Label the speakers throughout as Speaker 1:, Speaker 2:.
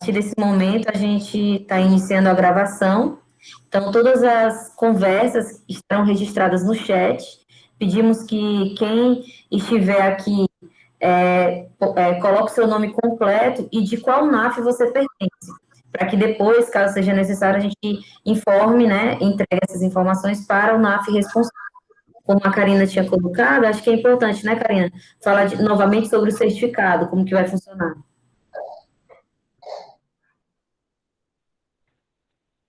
Speaker 1: partir desse momento, a gente está iniciando a gravação. Então, todas as conversas estarão registradas no chat. Pedimos que quem estiver aqui coloque seu nome completo e de qual NAF você pertence, para que depois, caso seja necessário, a gente informe, né, entregue essas informações para o NAF responsável. Como a Karina tinha colocado, acho que é importante, né, Karina, falar novamente sobre o certificado, como que vai funcionar.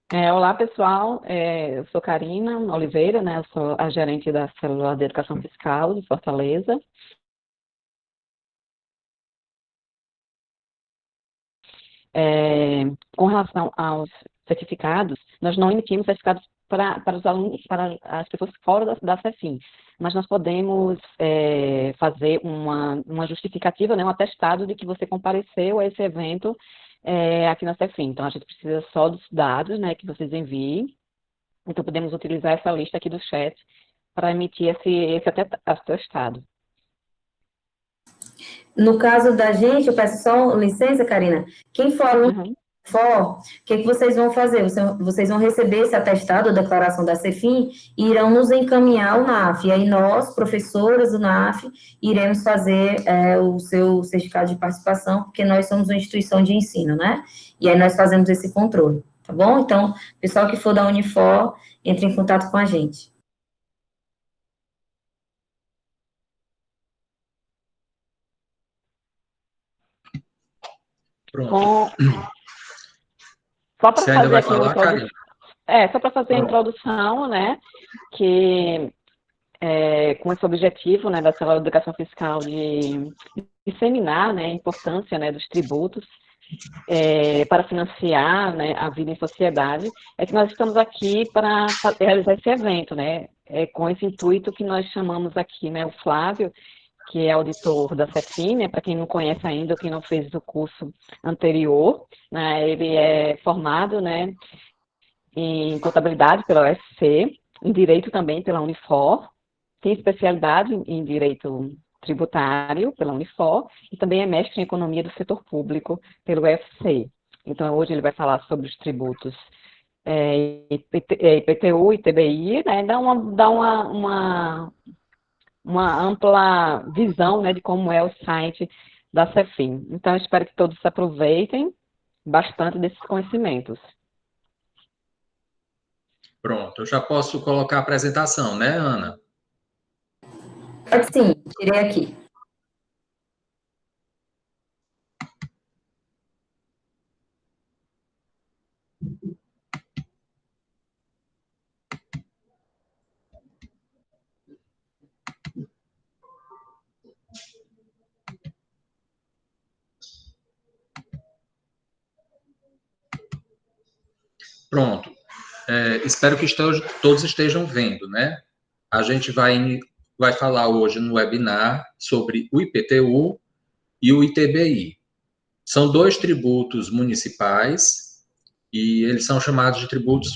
Speaker 2: Olá, pessoal, eu sou Karina Oliveira, né, eu sou a gerente da Célula de Educação Fiscal de Fortaleza. Com relação aos certificados, nós não emitimos certificados para os alunos, para as pessoas fora da CEFIM, mas nós podemos fazer uma justificativa, né, um atestado de que você compareceu a esse evento aqui na CEFIM. Então, a gente precisa só dos dados, né, que vocês enviem. Então, podemos utilizar essa lista aqui do chat para emitir esse atestado.
Speaker 1: No caso da gente, eu peço só licença, Karina, quem for aluno o que vocês vão fazer? Vocês vão receber esse atestado, a declaração da CEFIM, e irão nos encaminhar ao NAF. E aí nós, professoras do NAF, iremos fazer o seu certificado de participação, porque nós somos uma instituição de ensino, né? E aí nós fazemos esse controle, tá bom? Então, pessoal que for da Unifor, entre em contato com a gente.
Speaker 3: Pronto.
Speaker 2: Só para fazer
Speaker 3: vai
Speaker 2: aqui
Speaker 3: falar, Karina?
Speaker 2: Só para fazer a introdução, né, que com esse objetivo, né, da Célula de Educação Fiscal de disseminar, né, a importância, né, dos tributos para financiar, né, a vida em sociedade, é que nós estamos aqui para realizar esse evento, né, com esse intuito que nós chamamos aqui, né, o Flávio, que é auditor da CEFIM, né, para quem não conhece ainda, ou quem não fez o curso anterior, né, ele é formado, né, em contabilidade pela UFC, em direito também pela Unifor, tem especialidade em direito tributário pela Unifor e também é mestre em economia do setor público pelo UFC. Então, hoje ele vai falar sobre os tributos IPTU, ITBI, né, dá uma ampla visão, né, de como é o site da CEFIM. Então, eu espero que todos se aproveitem bastante desses conhecimentos.
Speaker 3: Pronto, eu já posso colocar a apresentação, né, Ana?
Speaker 1: Pode sim, tirei aqui.
Speaker 3: Pronto. Espero que todos estejam vendo, né? A gente vai falar hoje no webinar sobre o IPTU e o ITBI. São dois tributos municipais e eles são chamados de tributos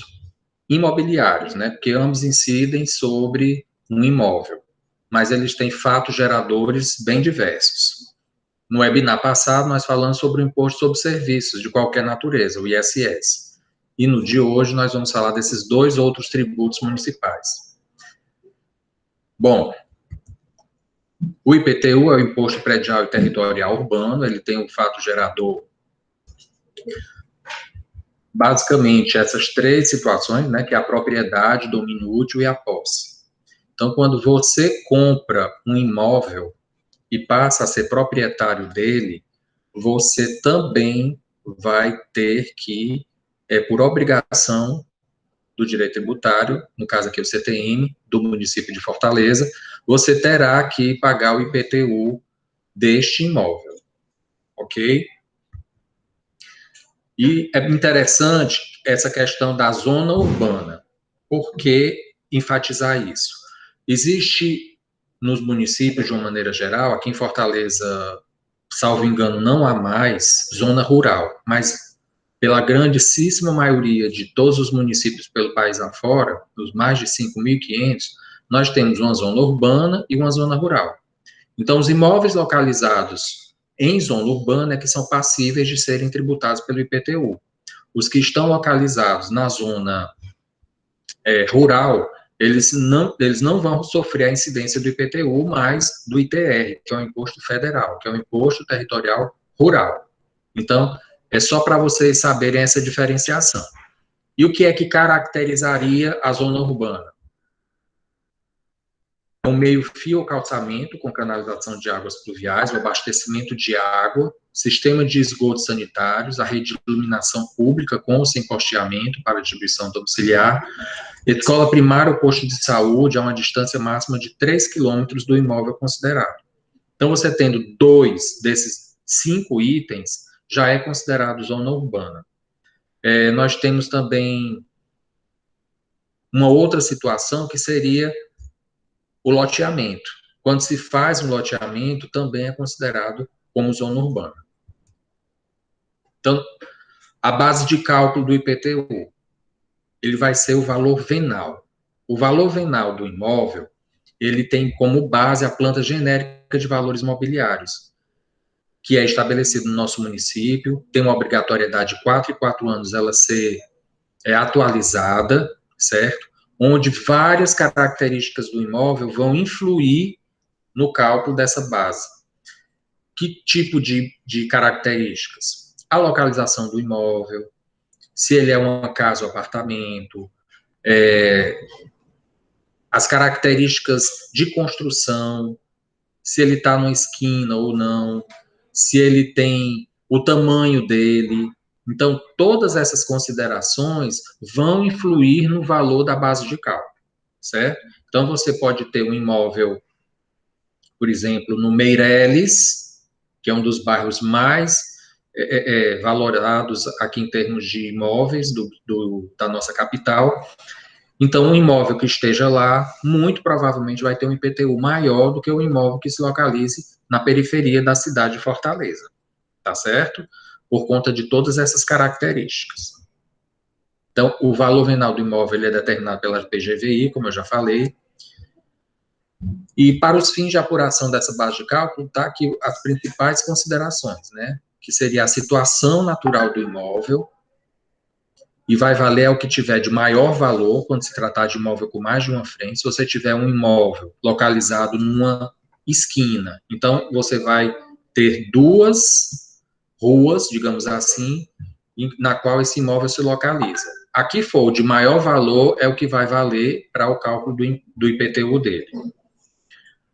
Speaker 3: imobiliários, né? Porque ambos incidem sobre um imóvel, mas eles têm fatos geradores bem diversos. No webinar passado, nós falamos sobre o Imposto sobre Serviços de qualquer natureza, o ISS. E no de hoje, nós vamos falar desses dois outros tributos municipais. Bom, o IPTU é o Imposto Predial e Territorial Urbano, ele tem um fato gerador, basicamente, essas três situações, né, que é a propriedade, domínio útil e a posse. Então, quando você compra um imóvel e passa a ser proprietário dele, você também vai ter que, por obrigação do direito tributário, no caso aqui o CTM, do município de Fortaleza, você terá que pagar o IPTU deste imóvel, ok? E é interessante essa questão da zona urbana. Por que enfatizar isso? Existe nos municípios, de uma maneira geral, aqui em Fortaleza, salvo engano, não há mais zona rural, mas pela grandíssima maioria de todos os municípios pelo país afora, os mais de 5.500, nós temos uma zona urbana e uma zona rural. Então, os imóveis localizados em zona urbana é que são passíveis de serem tributados pelo IPTU. Os que estão localizados na zona rural, eles não vão sofrer a incidência do IPTU, mas do ITR, que é o Imposto Federal, que é o Imposto Territorial Rural. Então, é só para vocês saberem essa diferenciação. E o que é que caracterizaria a zona urbana? É um meio-fio ou calçamento com canalização de águas pluviais, o abastecimento de água, sistema de esgotos sanitários, a rede de iluminação pública com ou sem posteamento para distribuição domiciliar, escola primária ou posto de saúde a uma distância máxima de 3 quilômetros do imóvel considerado. Então, você tendo 2 desses 5 itens, já é considerado zona urbana. Nós temos também uma outra situação que seria o loteamento. Quando se faz um loteamento, também é considerado como zona urbana. Então, a base de cálculo do IPTU, ele vai ser o valor venal. O valor venal do imóvel, ele tem como base a planta genérica de valores mobiliários, que é estabelecido no nosso município, tem uma obrigatoriedade de 4 em 4 anos ela ser atualizada, certo? Onde várias características do imóvel vão influir no cálculo dessa base. Que tipo de características? A localização do imóvel, se ele é uma casa ou apartamento, as características de construção, se ele está numa esquina ou não, se ele tem o tamanho dele. Então, todas essas considerações vão influir no valor da base de cálculo, certo? Então, você pode ter um imóvel, por exemplo, no Meireles, que é um dos bairros mais valorados aqui em termos de imóveis da nossa capital. Então, um imóvel que esteja lá, muito provavelmente vai ter um IPTU maior do que um imóvel que se localize na periferia da cidade de Fortaleza, tá certo? Por conta de todas essas características. Então, o valor venal do imóvel ele é determinado pela PGVI, como eu já falei, e para os fins de apuração dessa base de cálculo, tá aqui as principais considerações, né? Que seria a situação natural do imóvel, e vai valer o que tiver de maior valor, quando se tratar de imóvel com mais de uma frente. Se você tiver um imóvel localizado numa esquina, então você vai ter 2 ruas, digamos assim, na qual esse imóvel se localiza. A que for de maior valor é o que vai valer para o cálculo do IPTU dele.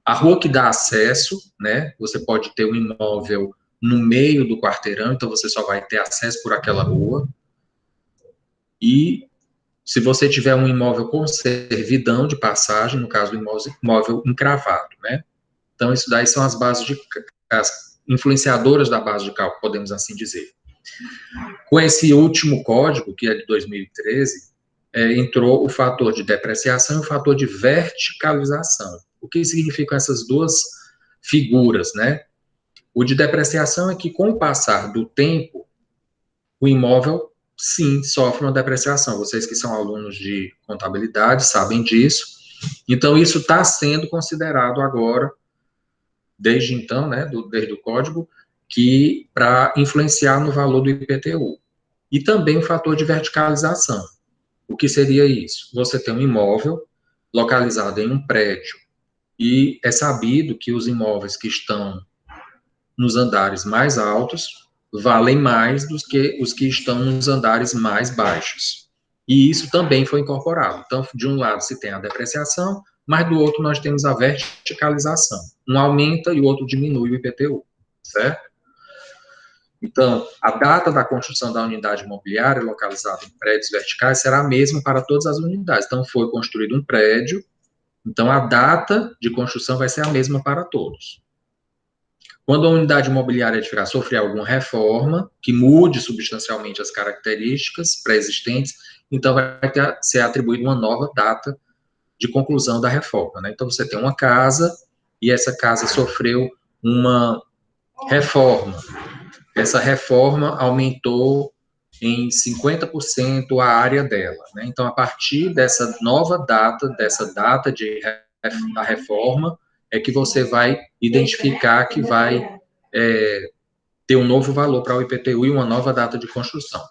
Speaker 3: A rua que dá acesso, né? Você pode ter um imóvel no meio do quarteirão, então você só vai ter acesso por aquela rua. E se você tiver um imóvel com servidão de passagem, no caso do imóvel encravado, né? Então, isso daí são as influenciadoras da base de cálculo, podemos assim dizer. Com esse último código, que é de 2013, entrou o fator de depreciação e o fator de verticalização. O que significam essas 2 figuras, né? O de depreciação é que, com o passar do tempo, o imóvel sim, sofre uma depreciação. Vocês que são alunos de contabilidade sabem disso. Então, isso está sendo considerado agora, desde então, né, desde o código, que para influenciar no valor do IPTU. E também o fator de verticalização. O que seria isso? Você tem um imóvel localizado em um prédio e é sabido que os imóveis que estão nos andares mais altos valem mais do que os que estão nos andares mais baixos. E isso também foi incorporado. Então, de um lado se tem a depreciação, mas do outro nós temos a verticalização. Um aumenta e o outro diminui o IPTU, certo? Então, a data da construção da unidade imobiliária localizada em prédios verticais será a mesma para todas as unidades. Então, foi construído um prédio, então a data de construção vai ser a mesma para todos. Quando a unidade imobiliária edificada sofrer alguma reforma, que mude substancialmente as características pré-existentes, então vai ser atribuída uma nova data de conclusão da reforma, né? Então, você tem uma casa, e essa casa sofreu uma reforma. Essa reforma aumentou em 50% a área dela, né? Então, a partir dessa nova data, da reforma, é que você vai identificar que vai ter um novo valor para o IPTU e uma nova data de construção.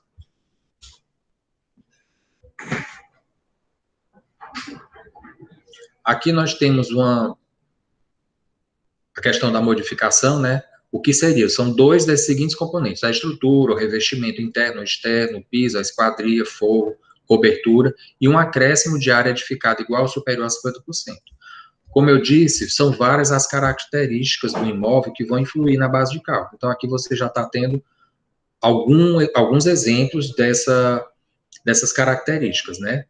Speaker 3: Aqui nós temos a questão da modificação, né? O que seria? São dois desses seguintes componentes: a estrutura, o revestimento interno, externo, o piso, a esquadria, forro, cobertura, e um acréscimo de área edificada igual ou superior a 50%. Como eu disse, são várias as características do imóvel que vão influir na base de cálculo. Então, aqui você já está tendo alguns exemplos dessas características, né?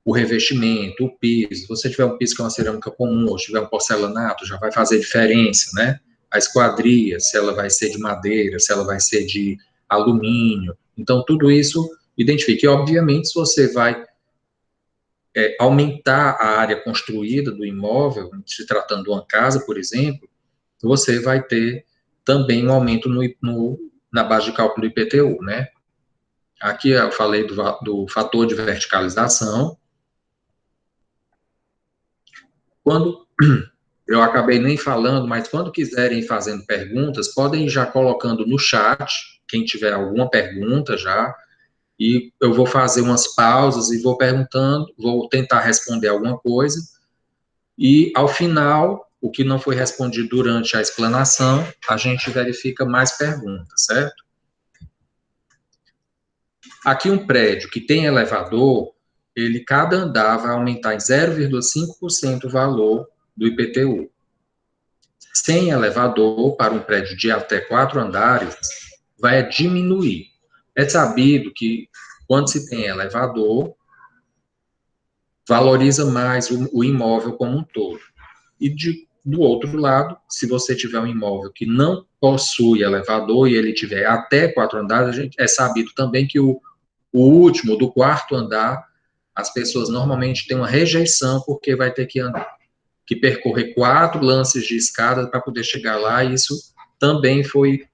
Speaker 3: O revestimento, o piso. Se você tiver um piso que é uma cerâmica comum, ou tiver um porcelanato, já vai fazer diferença, né? A esquadria, se ela vai ser de madeira, se ela vai ser de alumínio. Então, tudo isso identifica. E, obviamente, se você vai aumentar a área construída do imóvel, se tratando de uma casa, por exemplo, você vai ter também um aumento na base de cálculo do IPTU, né? Aqui eu falei do fator de verticalização. Quando eu acabei nem falando, mas quando quiserem ir fazendo perguntas, podem ir já colocando no chat, quem tiver alguma pergunta já, e eu vou fazer umas pausas e vou perguntando, vou tentar responder alguma coisa, e ao final, o que não foi respondido durante a explanação, a gente verifica mais perguntas, certo? Aqui um prédio que tem elevador, cada andar vai aumentar em 0,5% o valor do IPTU. Sem elevador, para um prédio de até 4 andares, vai diminuir. É sabido que, quando se tem elevador, valoriza mais o imóvel como um todo. E, do outro lado, se você tiver um imóvel que não possui elevador e ele tiver até 4 andares, é sabido também que o último, do 4º andar, as pessoas normalmente têm uma rejeição porque vai ter que percorrer 4 lances de escada para poder chegar lá, e isso também foi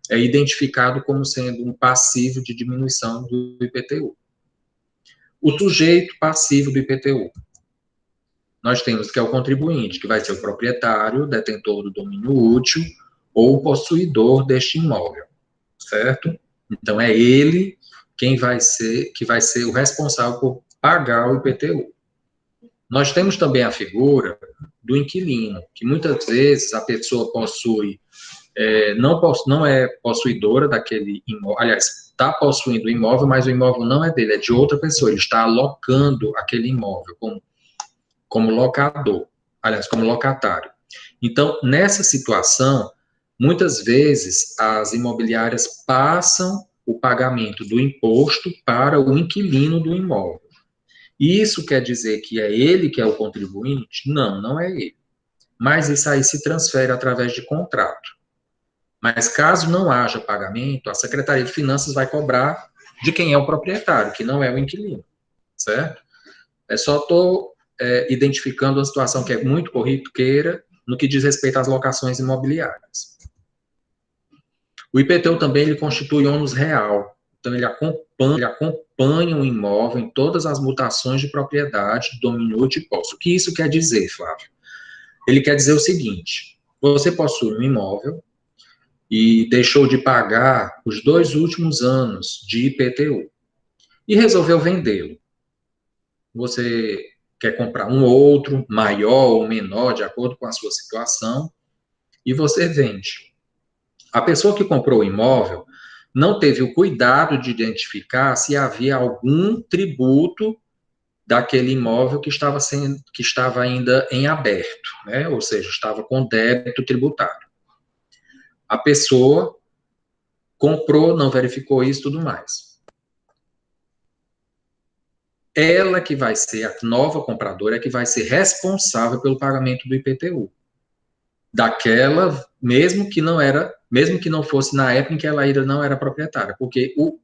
Speaker 3: identificado como sendo um passivo de diminuição do IPTU. O sujeito passivo do IPTU. Nós temos que é o contribuinte, que vai ser o proprietário, detentor do domínio útil, ou o possuidor deste imóvel, certo? Então, é ele que vai ser o responsável por pagar o IPTU. Nós temos também a figura do inquilino, que muitas vezes a pessoa não é possuidora daquele imóvel, aliás, está possuindo o imóvel, mas o imóvel não é dele, é de outra pessoa, ele está alocando aquele imóvel como locador, aliás, como locatário. Então, nessa situação, muitas vezes as imobiliárias passam o pagamento do imposto para o inquilino do imóvel. Isso quer dizer que é ele que é o contribuinte? Não, não é ele. Mas isso aí se transfere através de contrato. Mas caso não haja pagamento, a Secretaria de Finanças vai cobrar de quem é o proprietário, que não é o inquilino, certo? Só estou identificando uma situação que é muito corriqueira no que diz respeito às locações imobiliárias. O IPTU também ele constitui ônus real. Então, ele acompanha o imóvel em todas as mutações de propriedade, domínio útil e posse. O que isso quer dizer, Flávio? Ele quer dizer o seguinte: você possui um imóvel e deixou de pagar os 2 últimos anos de IPTU e resolveu vendê-lo. Você quer comprar um outro, maior ou menor, de acordo com a sua situação, e você vende. A pessoa que comprou o imóvel não teve o cuidado de identificar se havia algum tributo daquele imóvel que estava ainda em aberto, né? Ou seja, estava com débito tributário. A pessoa comprou, não verificou isso e tudo mais. Ela que vai ser, a nova compradora, que vai ser responsável pelo pagamento do IPTU. Daquela, mesmo que não fosse na época em que ela ainda não era proprietária, porque o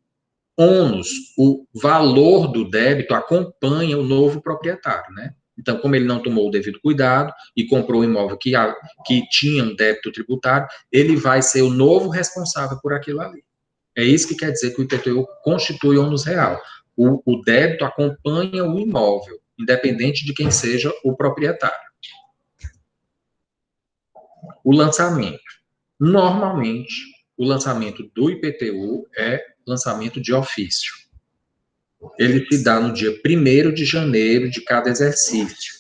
Speaker 3: ônus, o valor do débito acompanha o novo proprietário, né? Então, como ele não tomou o devido cuidado e comprou um imóvel que tinha um débito tributário, ele vai ser o novo responsável por aquilo ali. É isso que quer dizer que o IPTU constitui ônus real. O débito acompanha o imóvel, independente de quem seja o proprietário. O lançamento. Normalmente, o lançamento do IPTU é lançamento de ofício. Ele se dá no dia 1º de janeiro de cada exercício.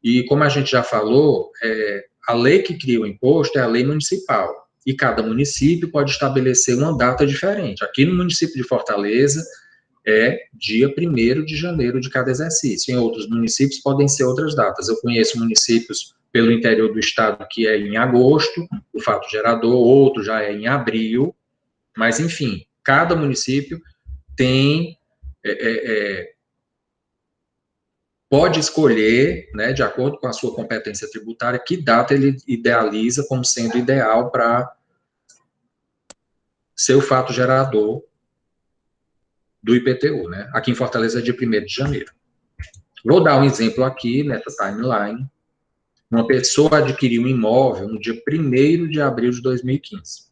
Speaker 3: E, como a gente já falou, a lei que cria o imposto é a lei municipal. E cada município pode estabelecer uma data diferente. Aqui no município de Fortaleza, é dia 1º de janeiro de cada exercício. Em outros municípios podem ser outras datas. Eu conheço municípios pelo interior do estado que é em agosto, o fato gerador, outro já é em abril, mas, enfim, cada município tem, pode escolher, né, de acordo com a sua competência tributária, que data ele idealiza como sendo ideal para ser o fato gerador do IPTU, né? Aqui em Fortaleza é dia 1º de janeiro. Vou dar um exemplo aqui, nessa timeline. Uma pessoa adquiriu um imóvel no dia 1º de abril de 2015.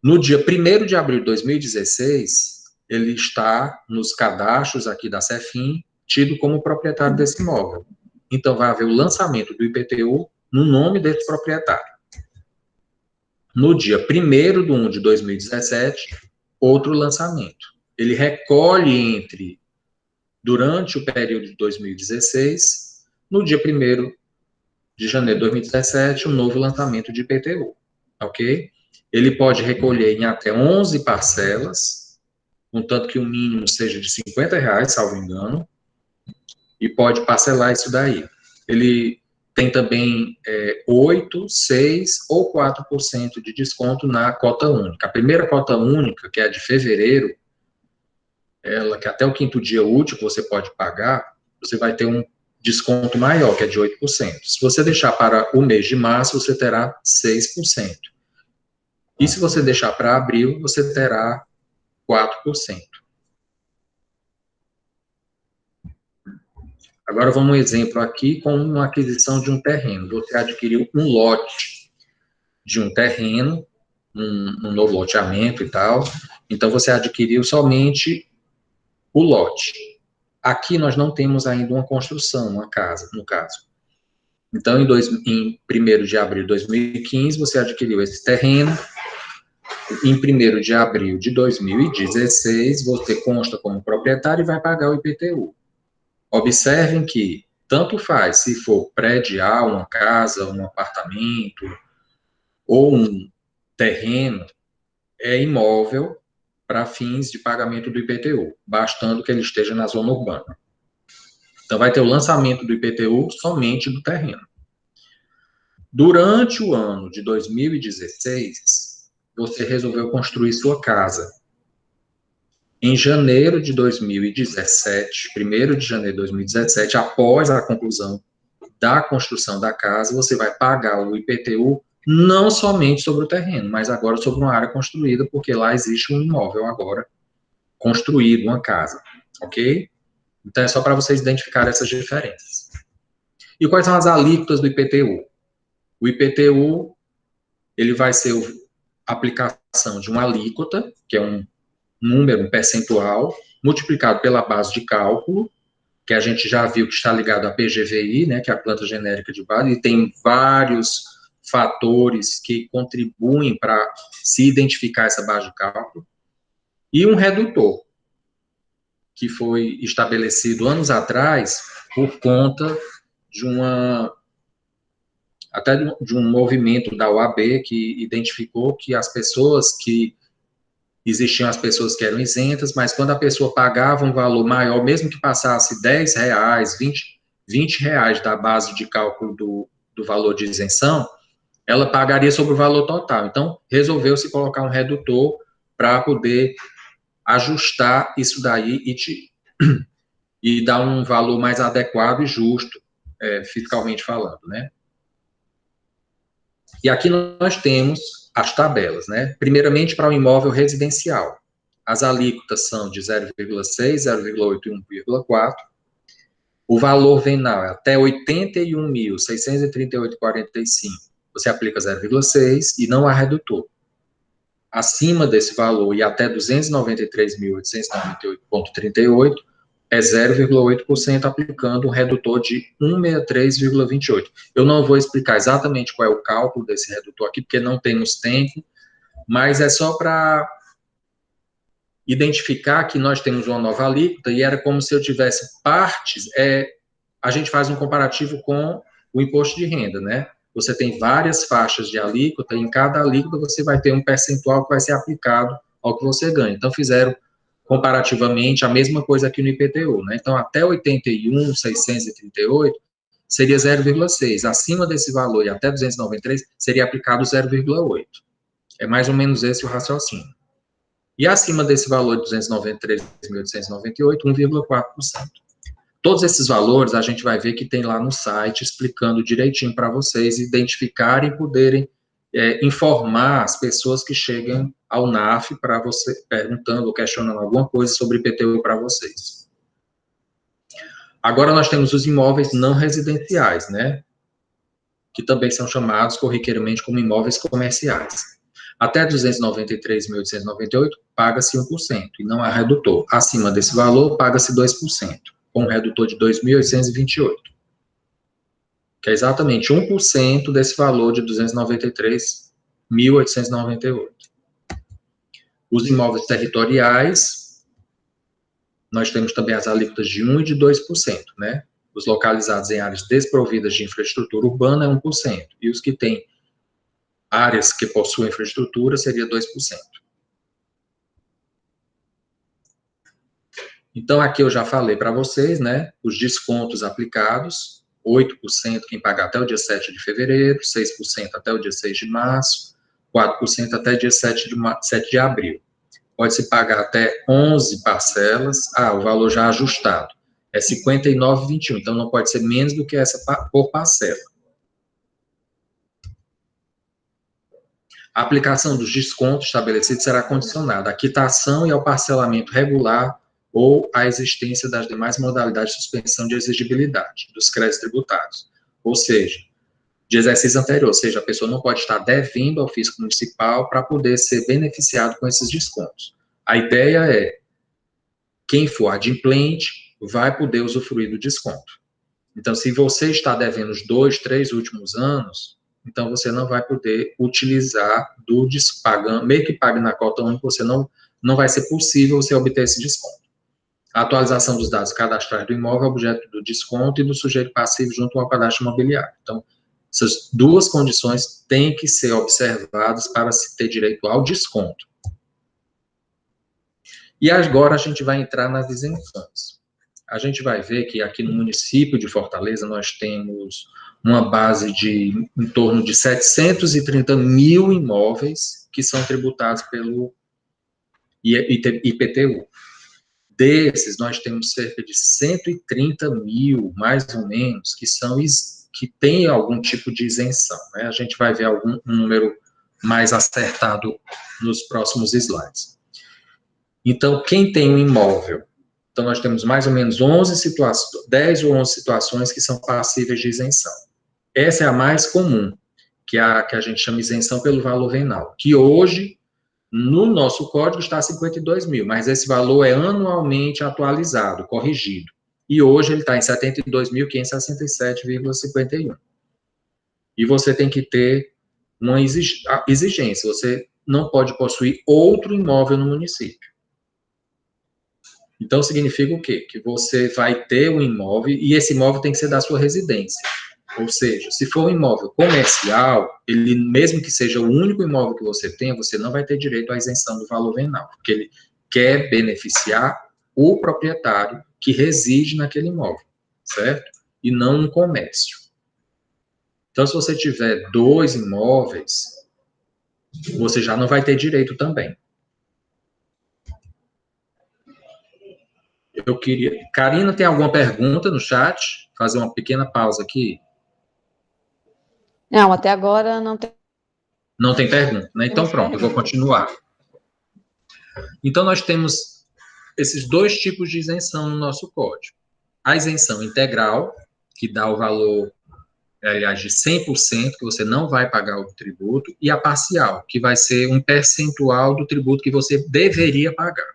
Speaker 3: No dia 1º de abril de 2016, ele está nos cadastros aqui da Cefim, tido como proprietário desse imóvel. Então, vai haver o lançamento do IPTU no nome desse proprietário. No dia 1º de 2017, outro lançamento. Ele recolhe durante o período de 2016, no dia 1º de janeiro de 2017, um novo lançamento de IPTU, ok? Ele pode recolher em até 11 parcelas, contanto que o mínimo seja de R$50, salvo engano, e pode parcelar isso daí. Ele tem também 8%, 6% ou 4% de desconto na cota única. A primeira cota única, que é a de fevereiro, ela que até o 5º dia útil que você pode pagar, você vai ter um desconto maior, que é de 8%. Se você deixar para o mês de março, você terá 6%. E se você deixar para abril, você terá 4%. Agora vamos um exemplo aqui com uma aquisição de um terreno. Você adquiriu um lote de um terreno, um novo loteamento e tal. Então você adquiriu somente o lote. Aqui nós não temos ainda uma construção, uma casa, no caso. Então, em 1º de abril de 2015, você adquiriu esse terreno. Em 1º de abril de 2016, você consta como proprietário e vai pagar o IPTU. Observem que tanto faz se for predial, uma casa, um apartamento ou um terreno, é imóvel para fins de pagamento do IPTU, bastando que ele esteja na zona urbana. Então, vai ter o lançamento do IPTU somente do terreno. Durante o ano de 2016, você resolveu construir sua casa. Em janeiro de 2017, 1º de janeiro de 2017, após a conclusão da construção da casa, você vai pagar o IPTU não somente sobre o terreno, mas agora sobre uma área construída, porque lá existe um imóvel agora construído, uma casa, ok? Então, é só para vocês identificarem essas diferenças. E quais são as alíquotas do IPTU? O IPTU, ele vai ser a aplicação de uma alíquota, que é um número, um percentual, multiplicado pela base de cálculo, que a gente já viu que está ligado à PGVI, né, que é a planta genérica de base, e tem vários fatores que contribuem para se identificar essa base de cálculo, e um redutor, que foi estabelecido anos atrás por conta de um movimento da OAB que identificou que existiam as pessoas que eram isentas, mas quando a pessoa pagava um valor maior, mesmo que passasse R$10, R$20 da base de cálculo do valor de isenção, ela pagaria sobre o valor total. Então, resolveu-se colocar um redutor para poder ajustar isso daí e dar um valor mais adequado e justo, fiscalmente falando, né? E aqui nós temos as tabelas, né? Primeiramente, para o imóvel residencial. As alíquotas são de 0,6, 0,8 e 1,4. O valor venal é até 81.638,45. Você aplica 0,6 e não há redutor. Acima desse valor e até 293.898,38 é 0,8% aplicando um redutor de 163,28. Eu não vou explicar exatamente qual é o cálculo desse redutor aqui, porque não temos tempo, mas é só para identificar que nós temos uma nova alíquota e era como se eu tivesse partes, a gente faz um comparativo com o imposto de renda, né? Você tem várias faixas de alíquota, e em cada alíquota você vai ter um percentual que vai ser aplicado ao que você ganha. Então, fizeram comparativamente a mesma coisa aqui no IPTU, né? Então, até 81.638 seria 0,6. Acima desse valor e até 293 seria aplicado 0,8. É mais ou menos esse o raciocínio. E acima desse valor de 293.898, 1,4%. Todos esses valores a gente vai ver que tem lá no site explicando direitinho para vocês identificarem e poderem informar as pessoas que chegam ao NAF para você perguntando ou questionando alguma coisa sobre IPTU para vocês. Agora nós temos os imóveis não residenciais, né? Que também são chamados corriqueiramente como imóveis comerciais. Até 293.898 paga-se 1% e não há redutor. Acima desse valor paga-se 2%. Com um redutor de 2.828, que é exatamente 1% desse valor de 293.898. Os imóveis territoriais, nós temos também as alíquotas de 1% e de 2%, né? Os localizados em áreas desprovidas de infraestrutura urbana é 1%, e os que têm áreas que possuem infraestrutura seria 2%. Então, aqui eu já falei para vocês, né, os descontos aplicados, 8% quem pagar até o dia 7 de fevereiro, 6% até o dia 6 de março, 4% até o dia 7 de abril. Pode-se pagar até 11 parcelas, o valor já ajustado é 59,21, então não pode ser menos do que essa por parcela. A aplicação dos descontos estabelecidos será condicionada à quitação e ao parcelamento regular ou à existência das demais modalidades de suspensão de exigibilidade dos créditos tributários, ou seja, de exercício anterior, ou seja, a pessoa não pode estar devendo ao fisco municipal para poder ser beneficiado com esses descontos. A ideia é, quem for adimplente vai poder usufruir do desconto. Então, se você está devendo os 2, 3 últimos anos, então você não vai poder utilizar meio que pague na cota única, você não vai ser possível você obter esse desconto. A atualização dos dados cadastrais do imóvel é objeto do desconto e do sujeito passivo junto ao cadastro imobiliário. Então, essas duas condições têm que ser observadas para se ter direito ao desconto. E agora a gente vai entrar nas isenções. A gente vai ver que aqui no município de Fortaleza nós temos uma base de em torno de 730 mil imóveis que são tributados pelo IPTU. Desses, nós temos cerca de 130 mil, mais ou menos, que têm algum tipo de isenção, né? A gente vai ver um número mais acertado nos próximos slides. Então, quem tem um imóvel? Então, nós temos mais ou menos 10 ou 11 situações que são passíveis de isenção. Essa é a mais comum, que a gente chama isenção pelo valor venal, que hoje, no nosso código, está 52 mil, mas esse valor é anualmente atualizado, corrigido. E hoje ele está em 72.567,51. E você tem que ter uma exigência, você não pode possuir outro imóvel no município. Então, significa o quê? Que você vai ter um imóvel, e esse imóvel tem que ser da sua residência. Ou seja, se for um imóvel comercial, ele, mesmo que seja o único imóvel que você tenha, você não vai ter direito à isenção do valor venal, porque ele quer beneficiar o proprietário que reside naquele imóvel, certo? E não um comércio. Então, se você tiver 2 imóveis, você já não vai ter direito também. Karina, tem alguma pergunta no chat? Fazer uma pequena pausa aqui.
Speaker 2: Não, até agora não tem.
Speaker 3: Não tem pergunta, né? Então, pronto, eu vou continuar. Então, nós temos esses 2 tipos de isenção no nosso código. A isenção integral, que dá o valor, aliás, de 100%, que você não vai pagar o tributo, e a parcial, que vai ser um percentual do tributo que você deveria pagar.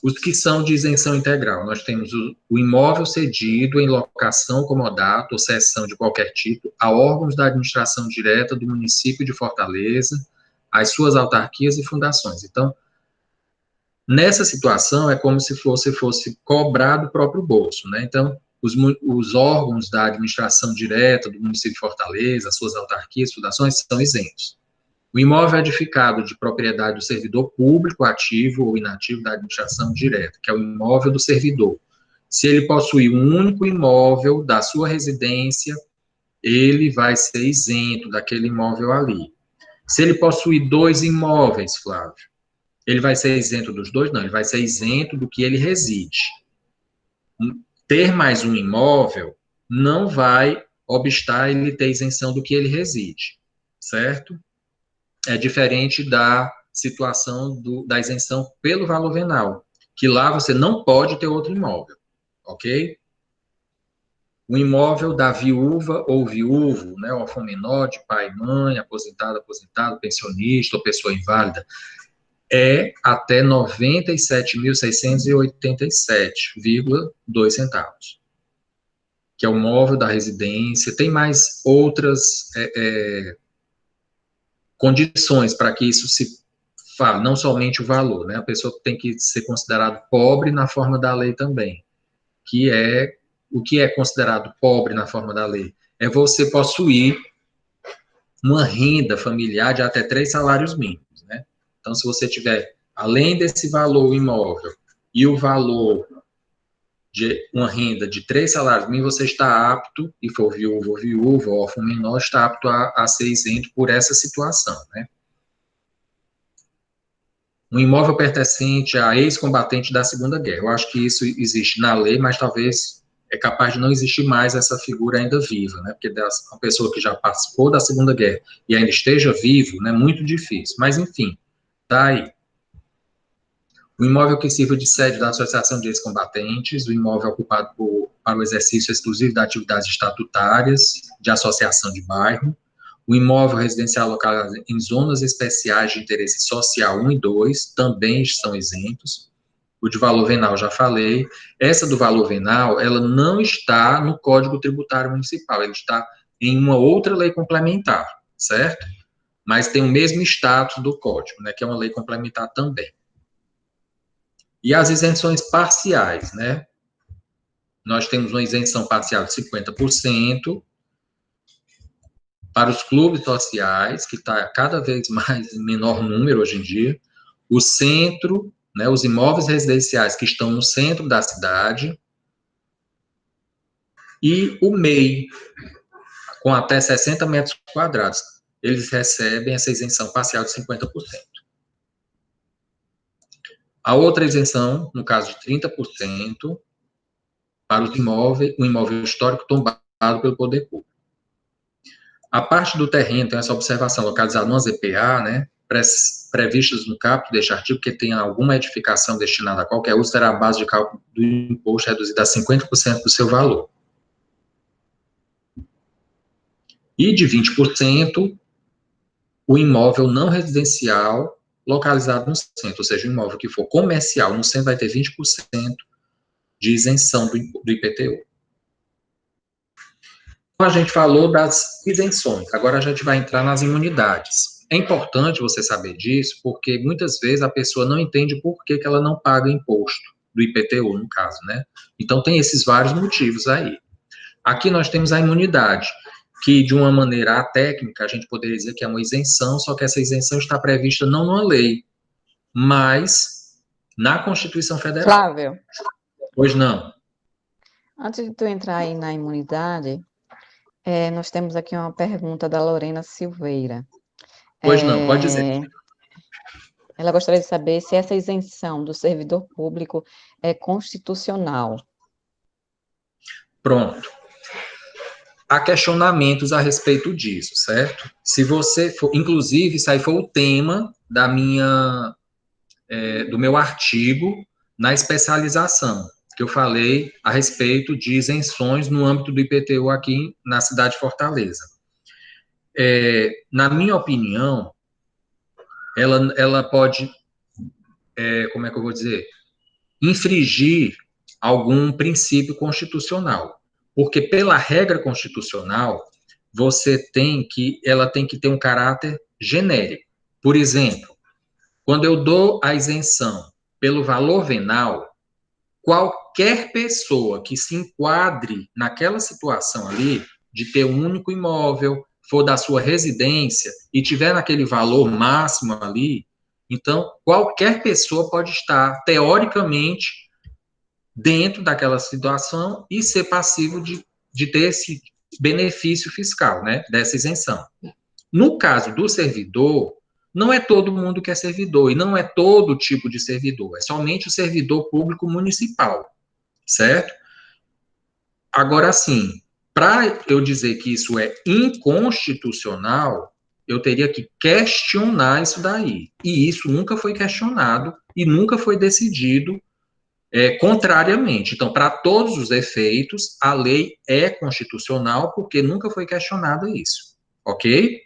Speaker 3: Os que são de isenção integral, nós temos o imóvel cedido em locação, comodato ou cessão de qualquer tipo a órgãos da administração direta do município de Fortaleza, as suas autarquias e fundações. Então, nessa situação, é como se fosse cobrar do próprio bolso, né? Então, os órgãos da administração direta do município de Fortaleza, as suas autarquias, fundações, são isentos. O imóvel é edificado de propriedade do servidor público ativo ou inativo da administração direta, que é o imóvel do servidor. Se ele possuir um único imóvel da sua residência, ele vai ser isento daquele imóvel ali. Se ele possuir 2 imóveis, Flávio, ele vai ser isento dos 2? Não, ele vai ser isento do que ele reside. Ter mais um imóvel não vai obstar ele ter isenção do que ele reside, certo? É diferente da situação da isenção pelo valor venal, que lá você não pode ter outro imóvel, ok? O imóvel da viúva ou viúvo, né, órfão menor, de pai e mãe, aposentado, pensionista ou pessoa inválida, é até R$ 97.687,02 centavos, que é o móvel da residência. Tem mais outras condições para que isso se fale, não somente o valor, né? A pessoa tem que ser considerado pobre na forma da lei também, que é o que é considerado pobre na forma da lei? É você possuir uma renda familiar de até 3 salários mínimos, né? Então, se você tiver, além desse valor imóvel e o valor de uma renda de 3 salários mínimos, você está apto, e for viúvo ou viúva, ou órfão menor, está apto a ser isento por essa situação, né? Um imóvel pertencente a ex-combatente da Segunda Guerra. Eu acho que isso existe na lei, mas talvez é capaz de não existir mais essa figura ainda viva, né? Porque uma pessoa que já participou da Segunda Guerra e ainda esteja vivo, né? Muito difícil. Mas, enfim, tá aí. O imóvel que sirva de sede da Associação de Ex-Combatentes, o imóvel ocupado para o exercício exclusivo de atividades estatutárias de associação de bairro, o imóvel residencial localizado em zonas especiais de interesse social 1 e 2 também são isentos. O de valor venal, já falei. Essa do valor venal, ela não está no Código Tributário Municipal, ela está em uma outra lei complementar, certo? Mas tem o mesmo status do Código, né, que é uma lei complementar também. E as isenções parciais, né? Nós temos uma isenção parcial de 50%, para os clubes sociais, que está cada vez mais em menor número hoje em dia, o centro, né, os imóveis residenciais que estão no centro da cidade, e o MEI, com até 60 metros quadrados, eles recebem essa isenção parcial de 50%. A outra isenção, no caso de 30%, para os imóveis, o imóvel histórico tombado pelo poder público. A parte do terreno, tem essa observação, localizada numa ZPA, né, previstas no caput deste artigo, que tenha alguma edificação destinada a qualquer uso, terá a base de cálculo do imposto reduzida a 50% do seu valor. E de 20%, o imóvel não residencial localizado no centro, ou seja, o imóvel que for comercial no centro vai ter 20% de isenção do IPTU. Então, a gente falou das isenções, agora a gente vai entrar nas imunidades. É importante você saber disso, porque muitas vezes a pessoa não entende por que ela não paga imposto, do IPTU, no caso, né? Então, tem esses vários motivos aí. Aqui nós temos a imunidade, que de uma maneira técnica, a gente poderia dizer que é uma isenção, só que essa isenção está prevista não numa lei, mas na Constituição Federal.
Speaker 2: Flávio,
Speaker 3: Pois não.
Speaker 2: antes de tu entrar aí na imunidade, nós temos aqui uma pergunta da Lorena Silveira.
Speaker 3: Pois não, pode dizer.
Speaker 2: Ela gostaria de saber se essa isenção do servidor público é constitucional.
Speaker 3: Pronto. Há questionamentos a respeito disso, certo? Se você for, inclusive, isso aí foi o tema do meu artigo na especialização, que eu falei a respeito de isenções no âmbito do IPTU aqui na cidade de Fortaleza. Na minha opinião, ela pode, como é que eu vou dizer, infringir algum princípio constitucional. Porque, pela regra constitucional, ela tem que ter um caráter genérico. Por exemplo, quando eu dou a isenção pelo valor venal, qualquer pessoa que se enquadre naquela situação ali, de ter um único imóvel, for da sua residência e tiver naquele valor máximo ali, então qualquer pessoa pode estar, teoricamente, dentro daquela situação e ser passivo de ter esse benefício fiscal, né, dessa isenção. No caso do servidor, não é todo mundo que é servidor, e não é todo tipo de servidor, é somente o servidor público municipal, certo? Agora, sim, para eu dizer que isso é inconstitucional, eu teria que questionar isso daí. E isso nunca foi questionado e nunca foi decidido contrariamente. Então, para todos os efeitos, a lei é constitucional porque nunca foi questionado isso. Ok?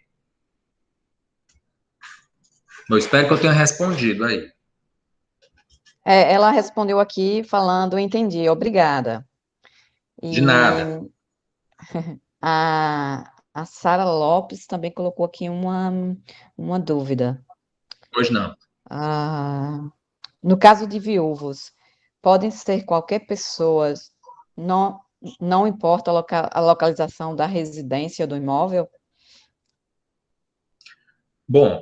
Speaker 3: Eu espero que eu tenha respondido aí.
Speaker 2: Ela respondeu aqui falando, entendi, obrigada.
Speaker 3: De nada.
Speaker 2: A Sara Lopes também colocou aqui uma dúvida.
Speaker 3: Pois não.
Speaker 2: No caso de viúvos, podem ser qualquer pessoa, não importa a localização da residência do imóvel?
Speaker 3: Bom,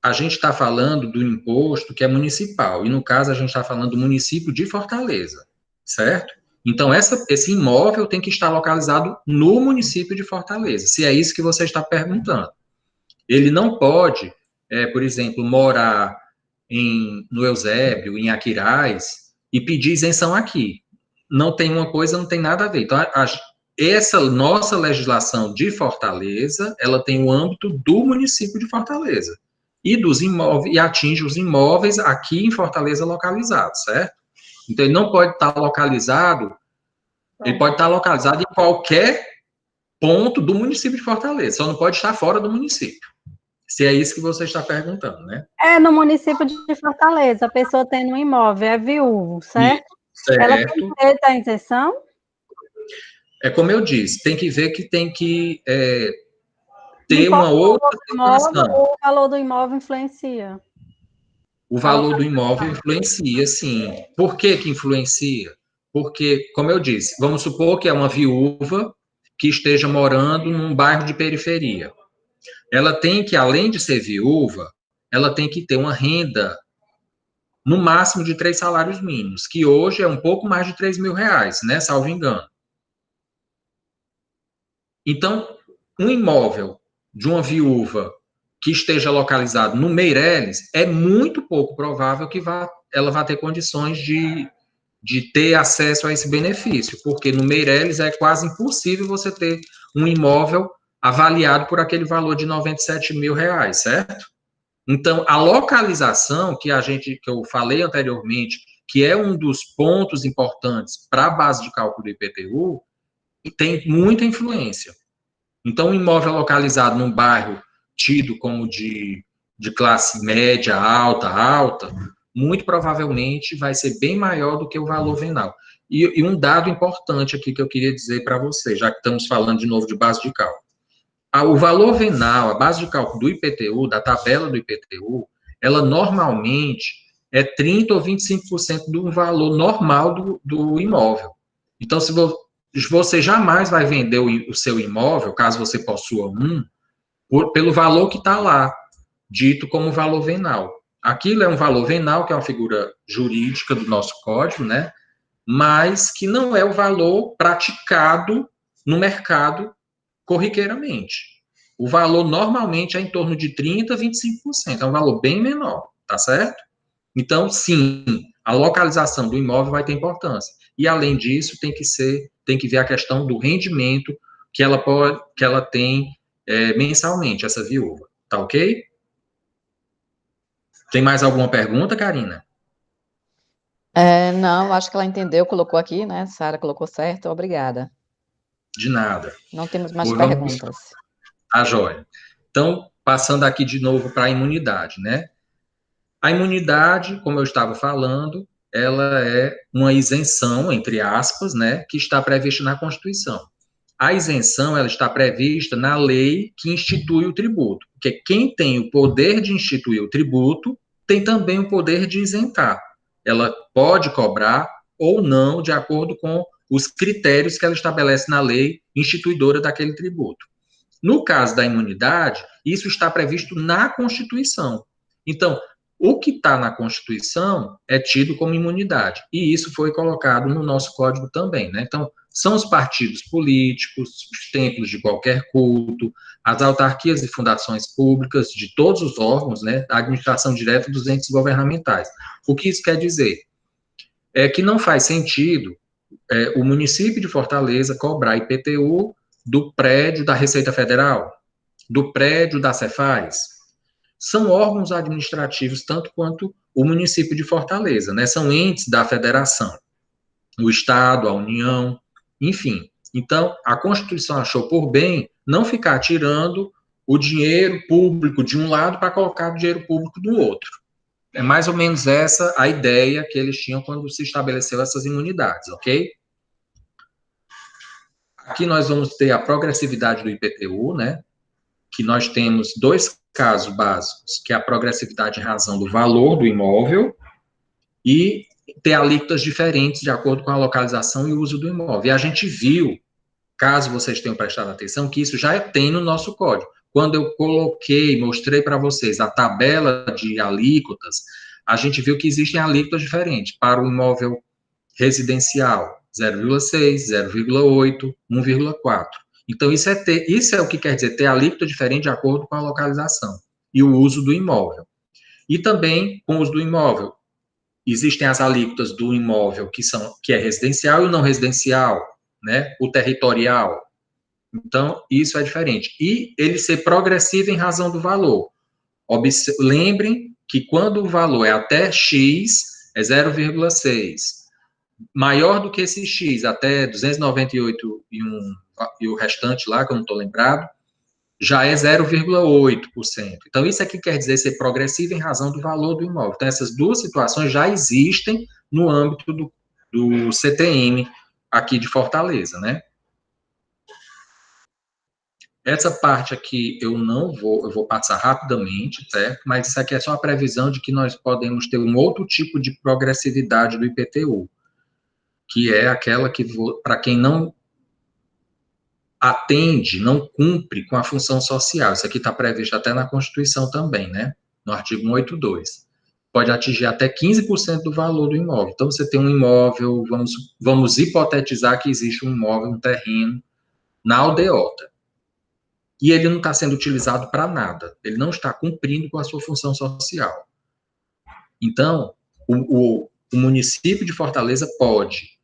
Speaker 3: a gente está falando do imposto que é municipal, e no caso a gente está falando do município de Fortaleza, certo? Então, esse imóvel tem que estar localizado no município de Fortaleza, se é isso que você está perguntando. Ele não pode, por exemplo, morar no Eusébio, em Aquiraz, e pedir isenção aqui. Não tem uma coisa, não tem nada a ver. Então, essa nossa legislação de Fortaleza, ela tem o âmbito do município de Fortaleza e dos imóveis, e atinge os imóveis aqui em Fortaleza localizados, certo? Então, ele não pode estar localizado, ele pode estar localizado em qualquer ponto do município de Fortaleza, só não pode estar fora do município. Se é isso que você está perguntando, né?
Speaker 4: No município de Fortaleza, a pessoa tem um imóvel, é viúvo, certo?
Speaker 3: Certo.
Speaker 4: Ela tem direito à isenção?
Speaker 3: É como eu disse, tem que ver que tem que ter uma outra situação.
Speaker 4: O valor do imóvel influencia?
Speaker 3: O valor do imóvel influencia, sim. Por que que influencia? Porque, como eu disse, vamos supor que é uma viúva que esteja morando num bairro de periferia. Ela tem que, além de ser viúva, ela tem que ter uma renda no máximo de 3 salários mínimos, que hoje é um pouco mais de R$ 3.000, né, salvo engano. Então, um imóvel de uma viúva que esteja localizado no Meireles, é muito pouco provável que ela vá ter condições de ter acesso a esse benefício, porque no Meireles é quase impossível você ter um imóvel avaliado por aquele valor de R$ 97.000, certo? Então, a localização que eu falei anteriormente, que é um dos pontos importantes para a base de cálculo do IPTU, tem muita influência. Então, um imóvel localizado num bairro tido como de classe média, alta, muito provavelmente vai ser bem maior do que o valor venal. E um dado importante aqui que eu queria dizer para você, já que estamos falando de novo de base de cálculo. O valor venal, a base de cálculo do IPTU, da tabela do IPTU, ela normalmente é 30% ou 25% do valor normal do imóvel. Então, se você jamais vai vender o seu imóvel, caso você possua pelo valor que está lá, dito como valor venal. Aquilo é um valor venal, que é uma figura jurídica do nosso código, né? Mas que não é o valor praticado no mercado corriqueiramente. O valor normalmente é em torno de 30% a 25%, é um valor bem menor, tá certo? Então, sim, a localização do imóvel vai ter importância. E, além disso, tem que ver a questão do rendimento que ela tem mensalmente, essa viúva. Tá ok? Tem mais alguma pergunta, Karina?
Speaker 2: Não, acho que ela entendeu, colocou aqui, né? Sara colocou certo, obrigada.
Speaker 3: De nada.
Speaker 2: Não temos mais perguntas.
Speaker 3: Tá, joia. Então, passando aqui de novo para a imunidade, né? A imunidade, como eu estava falando, ela é uma isenção, entre aspas, né, que está prevista na Constituição. A isenção, ela está prevista na lei que institui o tributo, porque quem tem o poder de instituir o tributo tem também o poder de isentar. Ela pode cobrar ou não, de acordo com os critérios que ela estabelece na lei instituidora daquele tributo. No caso da imunidade, isso está previsto na Constituição. Então, o que está na Constituição é tido como imunidade, e isso foi colocado no nosso código também, né? Então, são os partidos políticos, os templos de qualquer culto, as autarquias e fundações públicas de todos os órgãos, né? A administração direta dos entes governamentais. O que isso quer dizer? É que não faz sentido o município de Fortaleza cobrar IPTU do prédio da Receita Federal, do prédio da Cefaz. São órgãos administrativos tanto quanto o município de Fortaleza, né? São entes da federação, o Estado, a União, enfim. Então, a Constituição achou por bem não ficar tirando o dinheiro público de um lado para colocar o dinheiro público do outro. É mais ou menos essa a ideia que eles tinham quando se estabeleceu essas imunidades, ok? Aqui nós vamos ter a progressividade do IPTU, né? Que nós temos dois casos básicos, que é a progressividade em razão do valor do imóvel e ter alíquotas diferentes de acordo com a localização e o uso do imóvel. E a gente viu, caso vocês tenham prestado atenção, que isso já tem no nosso código. Quando eu coloquei, mostrei para vocês a tabela de alíquotas, a gente viu que existem alíquotas diferentes para o imóvel residencial, 0,6, 0,8, 1,4. Então, isso é o que quer dizer ter alíquota diferente de acordo com a localização e o uso do imóvel. E também, com o uso do imóvel, existem as alíquotas do imóvel que é residencial e o não residencial, né? O territorial. Então, isso é diferente. E ele ser progressivo em razão do valor. Lembrem que quando o valor é até X, é 0,6. Maior do que esse X, até 298 e o restante lá, que eu não estou lembrado, já é 0,8%. Então, isso aqui quer dizer ser progressivo em razão do valor do imóvel. Então, essas duas situações já existem no âmbito do CTM aqui de Fortaleza, né? Essa parte aqui eu vou passar rapidamente, certo? Mas isso aqui é só a previsão de que nós podemos ter um outro tipo de progressividade do IPTU, que é aquela que, para quem não atende, não cumpre com a função social. Isso aqui está previsto até na Constituição também, né? No artigo 182. Pode atingir até 15% do valor do imóvel. Então, você tem um imóvel, vamos hipotetizar que existe um imóvel, um terreno, na aldeota. E ele não está sendo utilizado para nada. Ele não está cumprindo com a sua função social. Então, o município de Fortaleza pode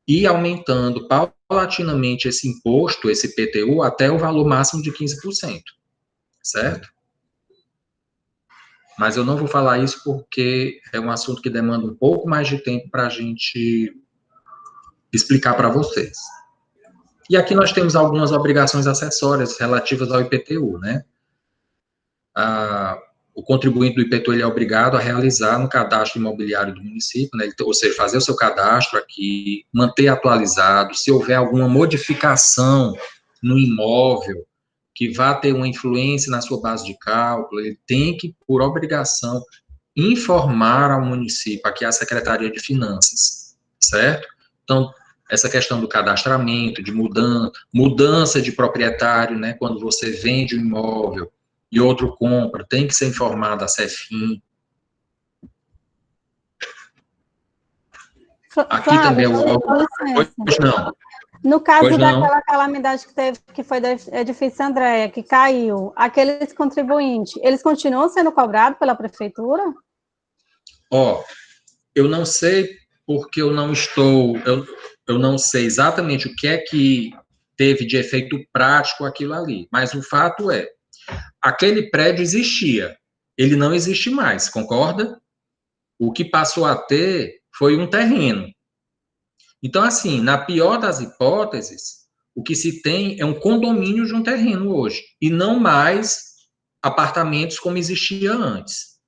Speaker 3: ir aumentando paulatinamente esse imposto, esse IPTU, até o valor máximo de 15%, certo? Mas eu não vou falar isso porque é um assunto que demanda um pouco mais de tempo para a gente explicar para vocês. E aqui nós temos algumas obrigações acessórias relativas ao IPTU, né? O contribuinte do IPTU ele é obrigado a realizar no cadastro imobiliário do município, né? Ou seja, fazer o seu cadastro aqui, manter atualizado, se houver alguma modificação no imóvel que vá ter uma influência na sua base de cálculo, ele tem que, por obrigação, informar ao município, aqui a Secretaria de Finanças, certo? Então, essa questão do cadastramento, de mudança de proprietário, né? Quando você vende o imóvel e outro compra, tem que ser informado a CEFIM. Aqui
Speaker 4: Flávio,
Speaker 3: também é o...
Speaker 4: Pois
Speaker 3: não.
Speaker 4: No caso
Speaker 3: Pois não.
Speaker 4: daquela calamidade que teve, que foi do edifício Andréia, que caiu, aqueles contribuintes, eles continuam sendo cobrados pela prefeitura?
Speaker 3: Eu não sei porque eu não sei exatamente o que é que teve de efeito prático aquilo ali, mas o fato é, aquele prédio existia, ele não existe mais, concorda? O que passou a ter foi um terreno. Então, assim, na pior das hipóteses, o que se tem é um condomínio de um terreno hoje, e não mais apartamentos como existia antes.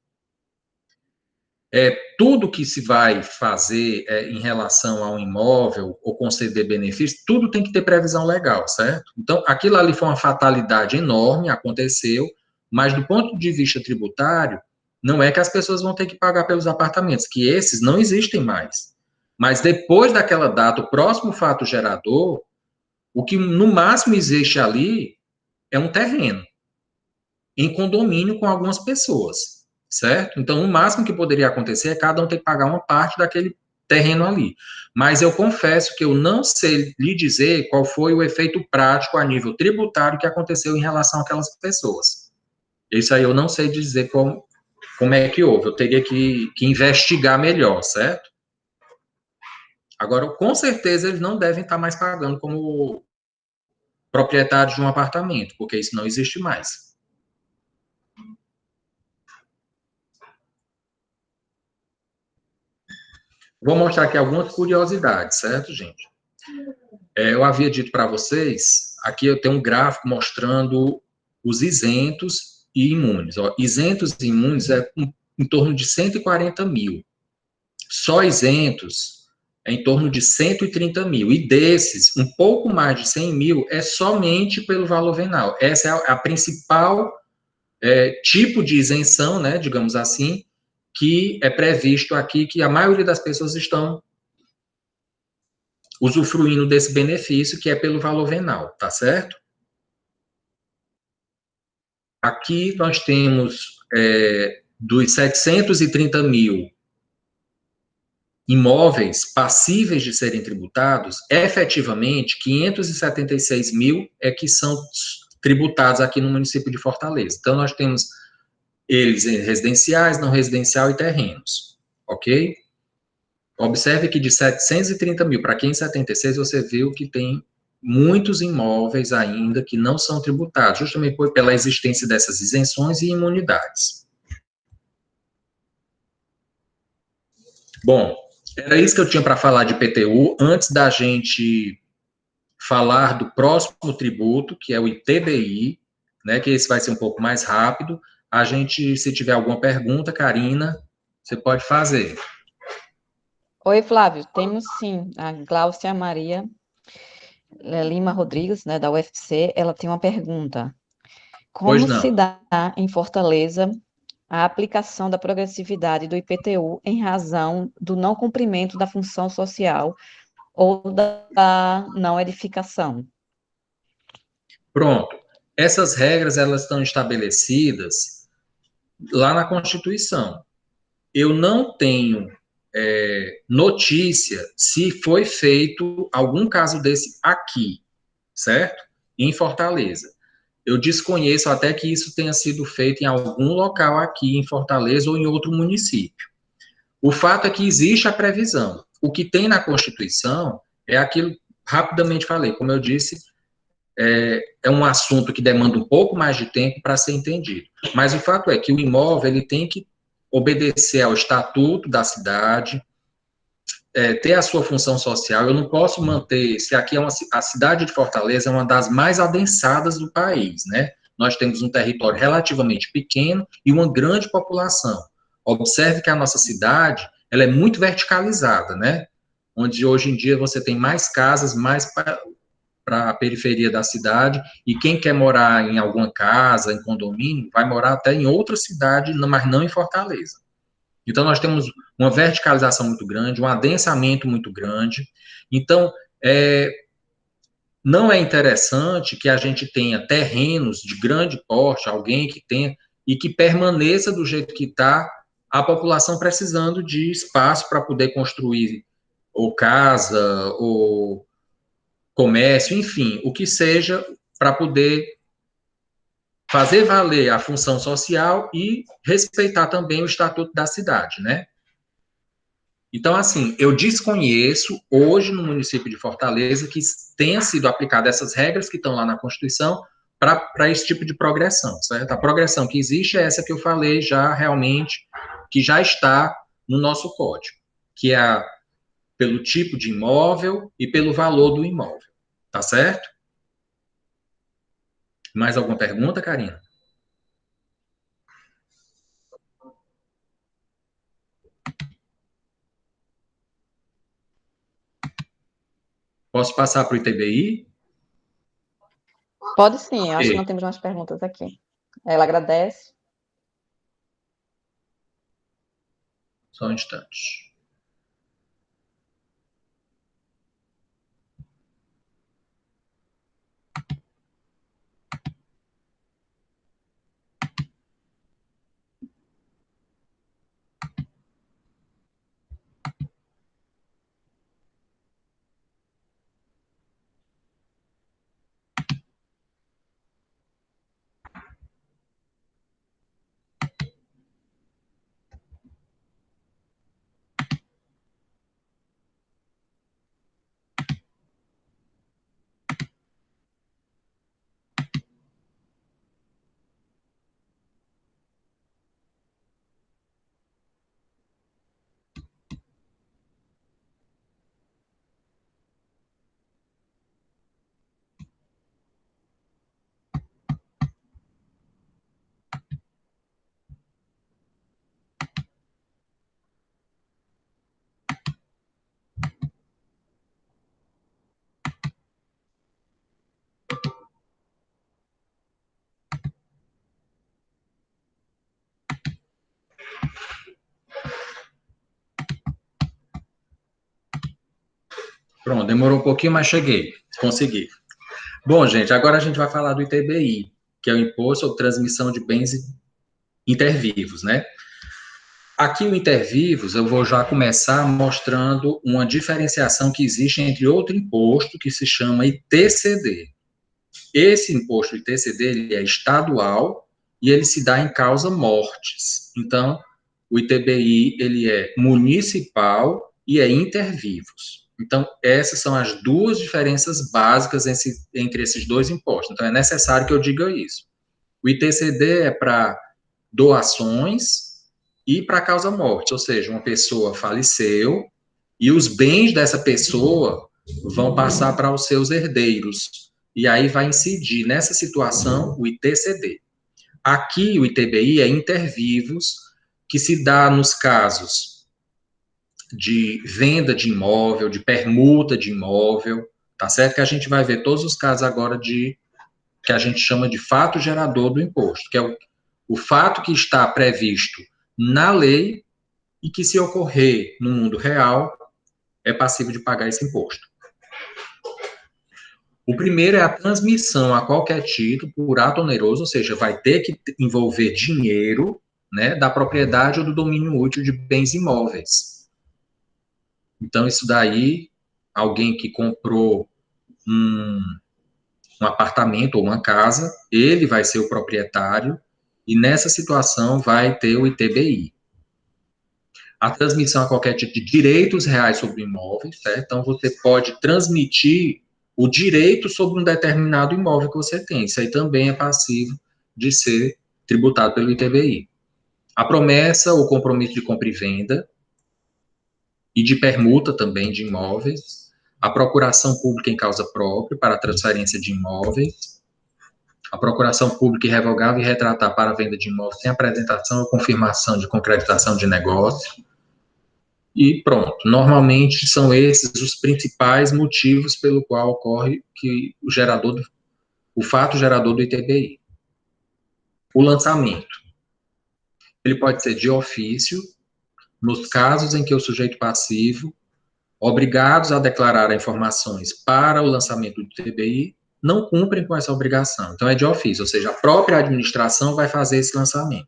Speaker 3: tudo que se vai fazer em relação a um imóvel ou conceder benefício, tudo tem que ter previsão legal, certo? Então, aquilo ali foi uma fatalidade enorme, aconteceu, mas do ponto de vista tributário, não é que as pessoas vão ter que pagar pelos apartamentos, que esses não existem mais. Mas depois daquela data, o próximo fato gerador, o que no máximo existe ali é um terreno em condomínio com algumas pessoas, certo? Então, o máximo que poderia acontecer é cada um ter que pagar uma parte daquele terreno ali. Mas eu confesso que eu não sei lhe dizer qual foi o efeito prático a nível tributário que aconteceu em relação àquelas pessoas. Isso aí eu não sei dizer como é que houve. Eu teria que investigar melhor, certo? Agora, com certeza, eles não devem estar mais pagando como proprietários de um apartamento, porque isso não existe mais. Vou mostrar aqui algumas curiosidades, certo, gente? Eu havia dito para vocês, aqui eu tenho um gráfico mostrando os isentos e imunes. Ó, isentos e imunes é em torno de 140 mil. Só isentos é em torno de 130 mil. E desses, um pouco mais de 100 mil é somente pelo valor venal. Essa é a principal tipo de isenção, né, digamos assim, que é previsto aqui, que a maioria das pessoas estão usufruindo desse benefício, que é pelo valor venal, tá certo? Aqui nós temos dos 730 mil imóveis passíveis de serem tributados, efetivamente, 576 mil é que são tributados aqui no município de Fortaleza. Então, nós temos eles em residenciais, não residencial e terrenos, ok? Observe que de 730 mil para 576, você viu que tem muitos imóveis ainda que não são tributados, justamente pela existência dessas isenções e imunidades. Bom, era isso que eu tinha para falar de IPTU. Antes da gente falar do próximo tributo, que é o ITBI, né, que esse vai ser um pouco mais rápido. A gente, se tiver alguma pergunta, Karina, você pode fazer.
Speaker 2: Oi, Flávio, temos sim. A Gláucia Maria Lima Rodrigues, né, da UFC, ela tem uma pergunta.
Speaker 3: Pois
Speaker 2: Como se
Speaker 3: não.
Speaker 2: dá em Fortaleza a aplicação da progressividade do IPTU em razão do não cumprimento da função social ou da não edificação?
Speaker 3: Pronto. Essas regras, elas estão estabelecidas lá na Constituição. Eu não tenho notícia se foi feito algum caso desse aqui, certo? Em Fortaleza. Eu desconheço até que isso tenha sido feito em algum local aqui em Fortaleza ou em outro município. O fato é que existe a previsão. O que tem na Constituição é aquilo, rapidamente falei, como eu disse, é um assunto que demanda um pouco mais de tempo para ser entendido. Mas o fato é que o imóvel ele tem que obedecer ao estatuto da cidade, ter a sua função social. Eu não posso manter, se aqui a cidade de Fortaleza é uma das mais adensadas do país, né? Nós temos um território relativamente pequeno e uma grande população. Observe que a nossa cidade, ela é muito verticalizada, né? Onde hoje em dia você tem mais casas, mais para a periferia da cidade, e quem quer morar em alguma casa, em condomínio, vai morar até em outra cidade, mas não em Fortaleza. Então, nós temos uma verticalização muito grande, um adensamento muito grande. Então, não é interessante que a gente tenha terrenos de grande porte, alguém que tenha, e que permaneça do jeito que está, a população precisando de espaço para poder construir ou casa, ou comércio, enfim, o que seja, para poder fazer valer a função social e respeitar também o estatuto da cidade, né? Então, assim, eu desconheço hoje no município de Fortaleza que tenha sido aplicada essas regras que estão lá na Constituição para esse tipo de progressão, certo? A progressão que existe é essa que eu falei já realmente, que já está no nosso código, que é pelo tipo de imóvel e pelo valor do imóvel, tá certo? Mais alguma pergunta, Karina? Posso passar para o ITBI?
Speaker 2: Pode sim, eu acho que
Speaker 3: Ok.
Speaker 2: não temos mais perguntas aqui. Ela agradece.
Speaker 3: Só um instante. Pronto, demorou um pouquinho, mas cheguei. Consegui. Bom, gente, agora a gente vai falar do ITBI, que é o Imposto sobre Transmissão de Bens Intervivos, né? Aqui o Intervivos, eu vou já começar mostrando uma diferenciação que existe entre outro imposto que se chama ITCD. Esse imposto ITCD, ele é estadual e ele se dá em causa mortes. Então, o ITBI, ele é municipal e é intervivos. Então, essas são as duas diferenças básicas entre esses dois impostos. Então, é necessário que eu diga isso. O ITCD é para doações e para causa-morte, ou seja, uma pessoa faleceu e os bens dessa pessoa vão passar para os seus herdeiros. E aí vai incidir nessa situação o ITCD. Aqui o ITBI é intervivos, que se dá nos casos de venda de imóvel, de permuta de imóvel, tá certo? Que a gente vai ver todos os casos agora de que a gente chama de fato gerador do imposto, que é o fato que está previsto na lei e que, se ocorrer no mundo real, é passível de pagar esse imposto. O primeiro é a transmissão a qualquer título por ato oneroso, ou seja, vai ter que envolver dinheiro, né, da propriedade ou do domínio útil de bens imóveis. Então, isso daí, alguém que comprou um apartamento ou uma casa, ele vai ser o proprietário e nessa situação vai ter o ITBI. A transmissão a qualquer tipo de direitos reais sobre imóveis, certo? Então, você pode transmitir o direito sobre um determinado imóvel que você tem. Isso aí também é passivo de ser tributado pelo ITBI. A promessa ou compromisso de compra e venda e de permuta também de imóveis. A procuração pública em causa própria para a transferência de imóveis. A procuração pública irrevogável e retratar para a venda de imóveis sem apresentação ou confirmação de concretização de negócio. E pronto. Normalmente são esses os principais motivos pelo qual ocorre que o fato gerador do ITBI. O lançamento. Ele pode ser de ofício, nos casos em que o sujeito passivo, obrigados a declarar informações para o lançamento do ITBI, não cumprem com essa obrigação. Então, é de ofício, ou seja, a própria administração vai fazer esse lançamento.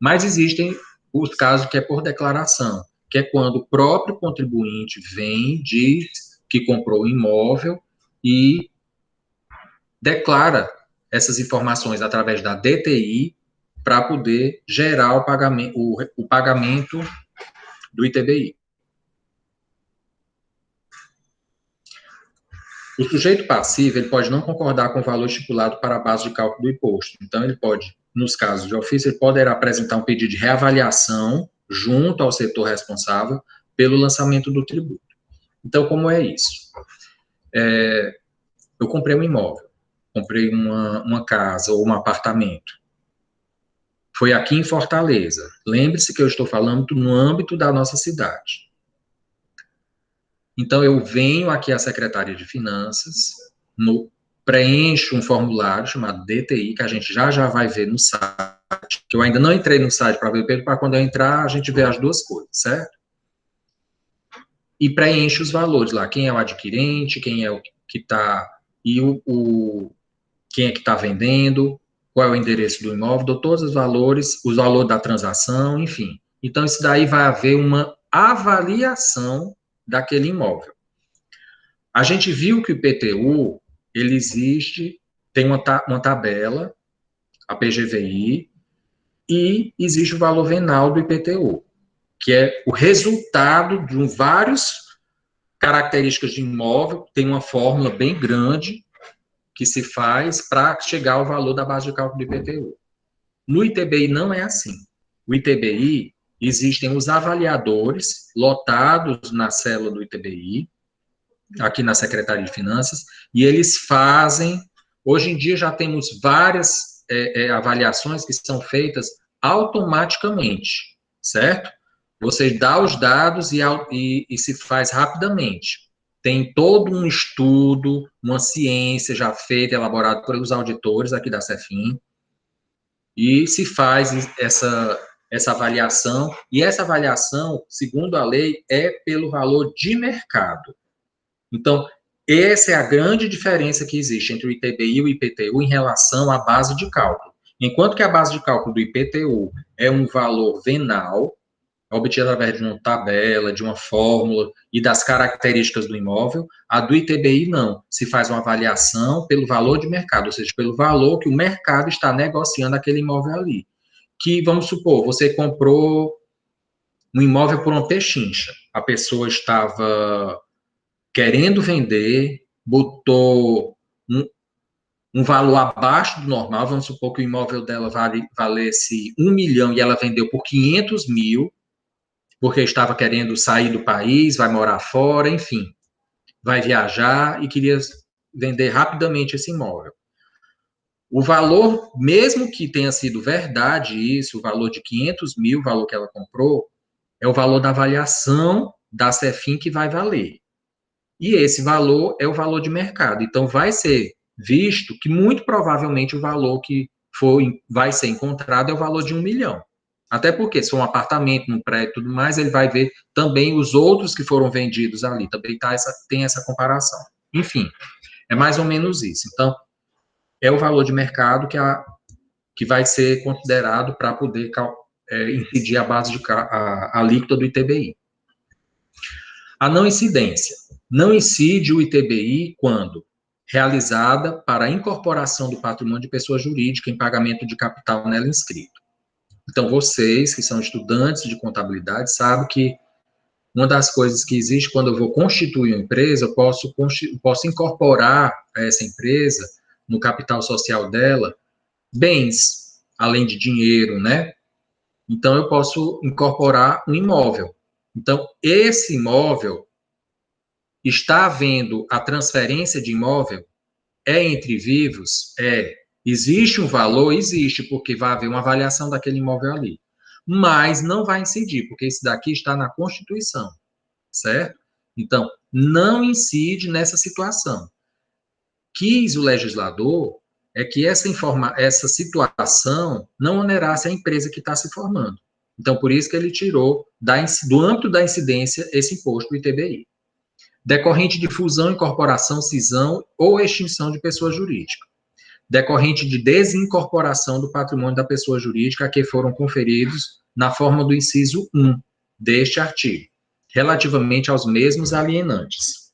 Speaker 3: Mas existem os casos que é por declaração, que é quando o próprio contribuinte vem, diz que comprou o imóvel e declara essas informações através da DTI para poder gerar o pagamento do ITBI. O sujeito passivo, ele pode não concordar com o valor estipulado para a base de cálculo do imposto. Então, ele pode, nos casos de ofício, ele poderá apresentar um pedido de reavaliação junto ao setor responsável pelo lançamento do tributo. Então, como é isso? Eu comprei um imóvel, comprei uma casa ou um apartamento. Foi aqui em Fortaleza. Lembre-se que eu estou falando no âmbito da nossa cidade. Então, eu venho aqui à Secretaria de Finanças, preencho um formulário chamado DTI, que a gente já vai ver no site, que eu ainda não entrei no site para ver, para quando eu entrar, a gente vê as duas coisas, certo? E preencho os valores lá, quem é o adquirente, quem é o que está, e quem é que está vendendo, qual é o endereço do imóvel, dou todos os valores da transação, enfim. Então, isso daí vai haver uma avaliação daquele imóvel. A gente viu que o IPTU, ele existe, tem uma tabela, a PGVI, e existe o valor venal do IPTU, que é o resultado de várias características de imóvel, tem uma fórmula bem grande que se faz para chegar ao valor da base de cálculo do IPTU. No ITBI não é assim. O ITBI, existem os avaliadores lotados na célula do ITBI, aqui na Secretaria de Finanças, e eles fazem, hoje em dia já temos várias avaliações que são feitas automaticamente, certo? Você dá os dados e se faz rapidamente. Tem todo um estudo, uma ciência já feita, elaborada pelos auditores aqui da Cefim, e se faz essa avaliação, e essa avaliação, segundo a lei, é pelo valor de mercado. Então, essa é a grande diferença que existe entre o ITBI e o IPTU em relação à base de cálculo. Enquanto que a base de cálculo do IPTU é um valor venal, obtido através de uma tabela, de uma fórmula e das características do imóvel, a do ITBI não. Se faz uma avaliação pelo valor de mercado, ou seja, pelo valor que o mercado está negociando aquele imóvel ali. Que, vamos supor, você comprou um imóvel por uma pechincha. A pessoa estava querendo vender, botou um valor abaixo do normal, vamos supor que o imóvel dela valesse 1 milhão e ela vendeu por 500 mil, porque estava querendo sair do país, vai morar fora, enfim, vai viajar e queria vender rapidamente esse imóvel. O valor, mesmo que tenha sido verdade isso, o valor de 500 mil, o valor que ela comprou, é o valor da avaliação da Cefim que vai valer. E esse valor é o valor de mercado. Então, vai ser visto que, muito provavelmente, o valor que vai ser encontrado é o valor de 1 milhão. Até porque, se for um apartamento, um prédio e tudo mais, ele vai ver também os outros que foram vendidos ali. Também tem essa comparação. Enfim, é mais ou menos isso. Então, é o valor de mercado que vai ser considerado para poder incidir a base a alíquota do ITBI. A não incidência. Não incide o ITBI quando realizada para a incorporação do patrimônio de pessoa jurídica em pagamento de capital nela inscrito. Então, vocês que são estudantes de contabilidade sabem que uma das coisas que existe quando eu vou constituir uma empresa, eu posso incorporar a essa empresa, no capital social dela, bens, além de dinheiro, né? Então, eu posso incorporar um imóvel. Então, esse imóvel, está havendo a transferência de imóvel? É entre vivos? É. Existe um valor? Existe, porque vai haver uma avaliação daquele imóvel ali. Mas não vai incidir, porque isso daqui está na Constituição, certo? Então, não incide nessa situação. Quis o legislador é que essa situação não onerasse a empresa que está se formando. Então, por isso que ele tirou do âmbito da incidência esse imposto do ITBI. Decorrente de fusão, incorporação, cisão ou extinção de pessoa jurídica. Decorrente de desincorporação do patrimônio da pessoa jurídica a que foram conferidos na forma do inciso 1 deste artigo, relativamente aos mesmos alienantes.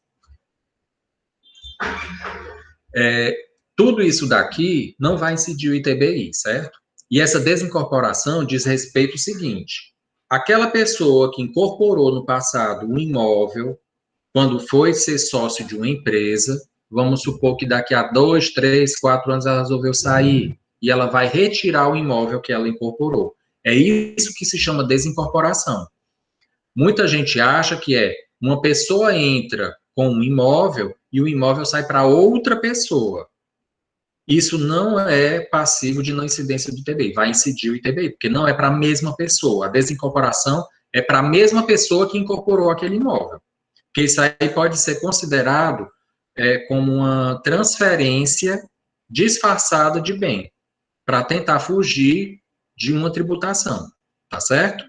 Speaker 3: Tudo isso daqui não vai incidir o ITBI, certo? E essa desincorporação diz respeito ao seguinte: aquela pessoa que incorporou no passado um imóvel, quando foi ser sócio de uma empresa, vamos supor que daqui a 2, 3, 4 anos ela resolveu sair e ela vai retirar o imóvel que ela incorporou. É isso que se chama desincorporação. Muita gente acha que uma pessoa entra com um imóvel e o imóvel sai para outra pessoa. Isso não é passivo de não incidência do ITBI, vai incidir o ITBI, porque não é para a mesma pessoa. A desincorporação é para a mesma pessoa que incorporou aquele imóvel. Porque isso aí pode ser considerado como uma transferência disfarçada de bem, para tentar fugir de uma tributação, tá certo?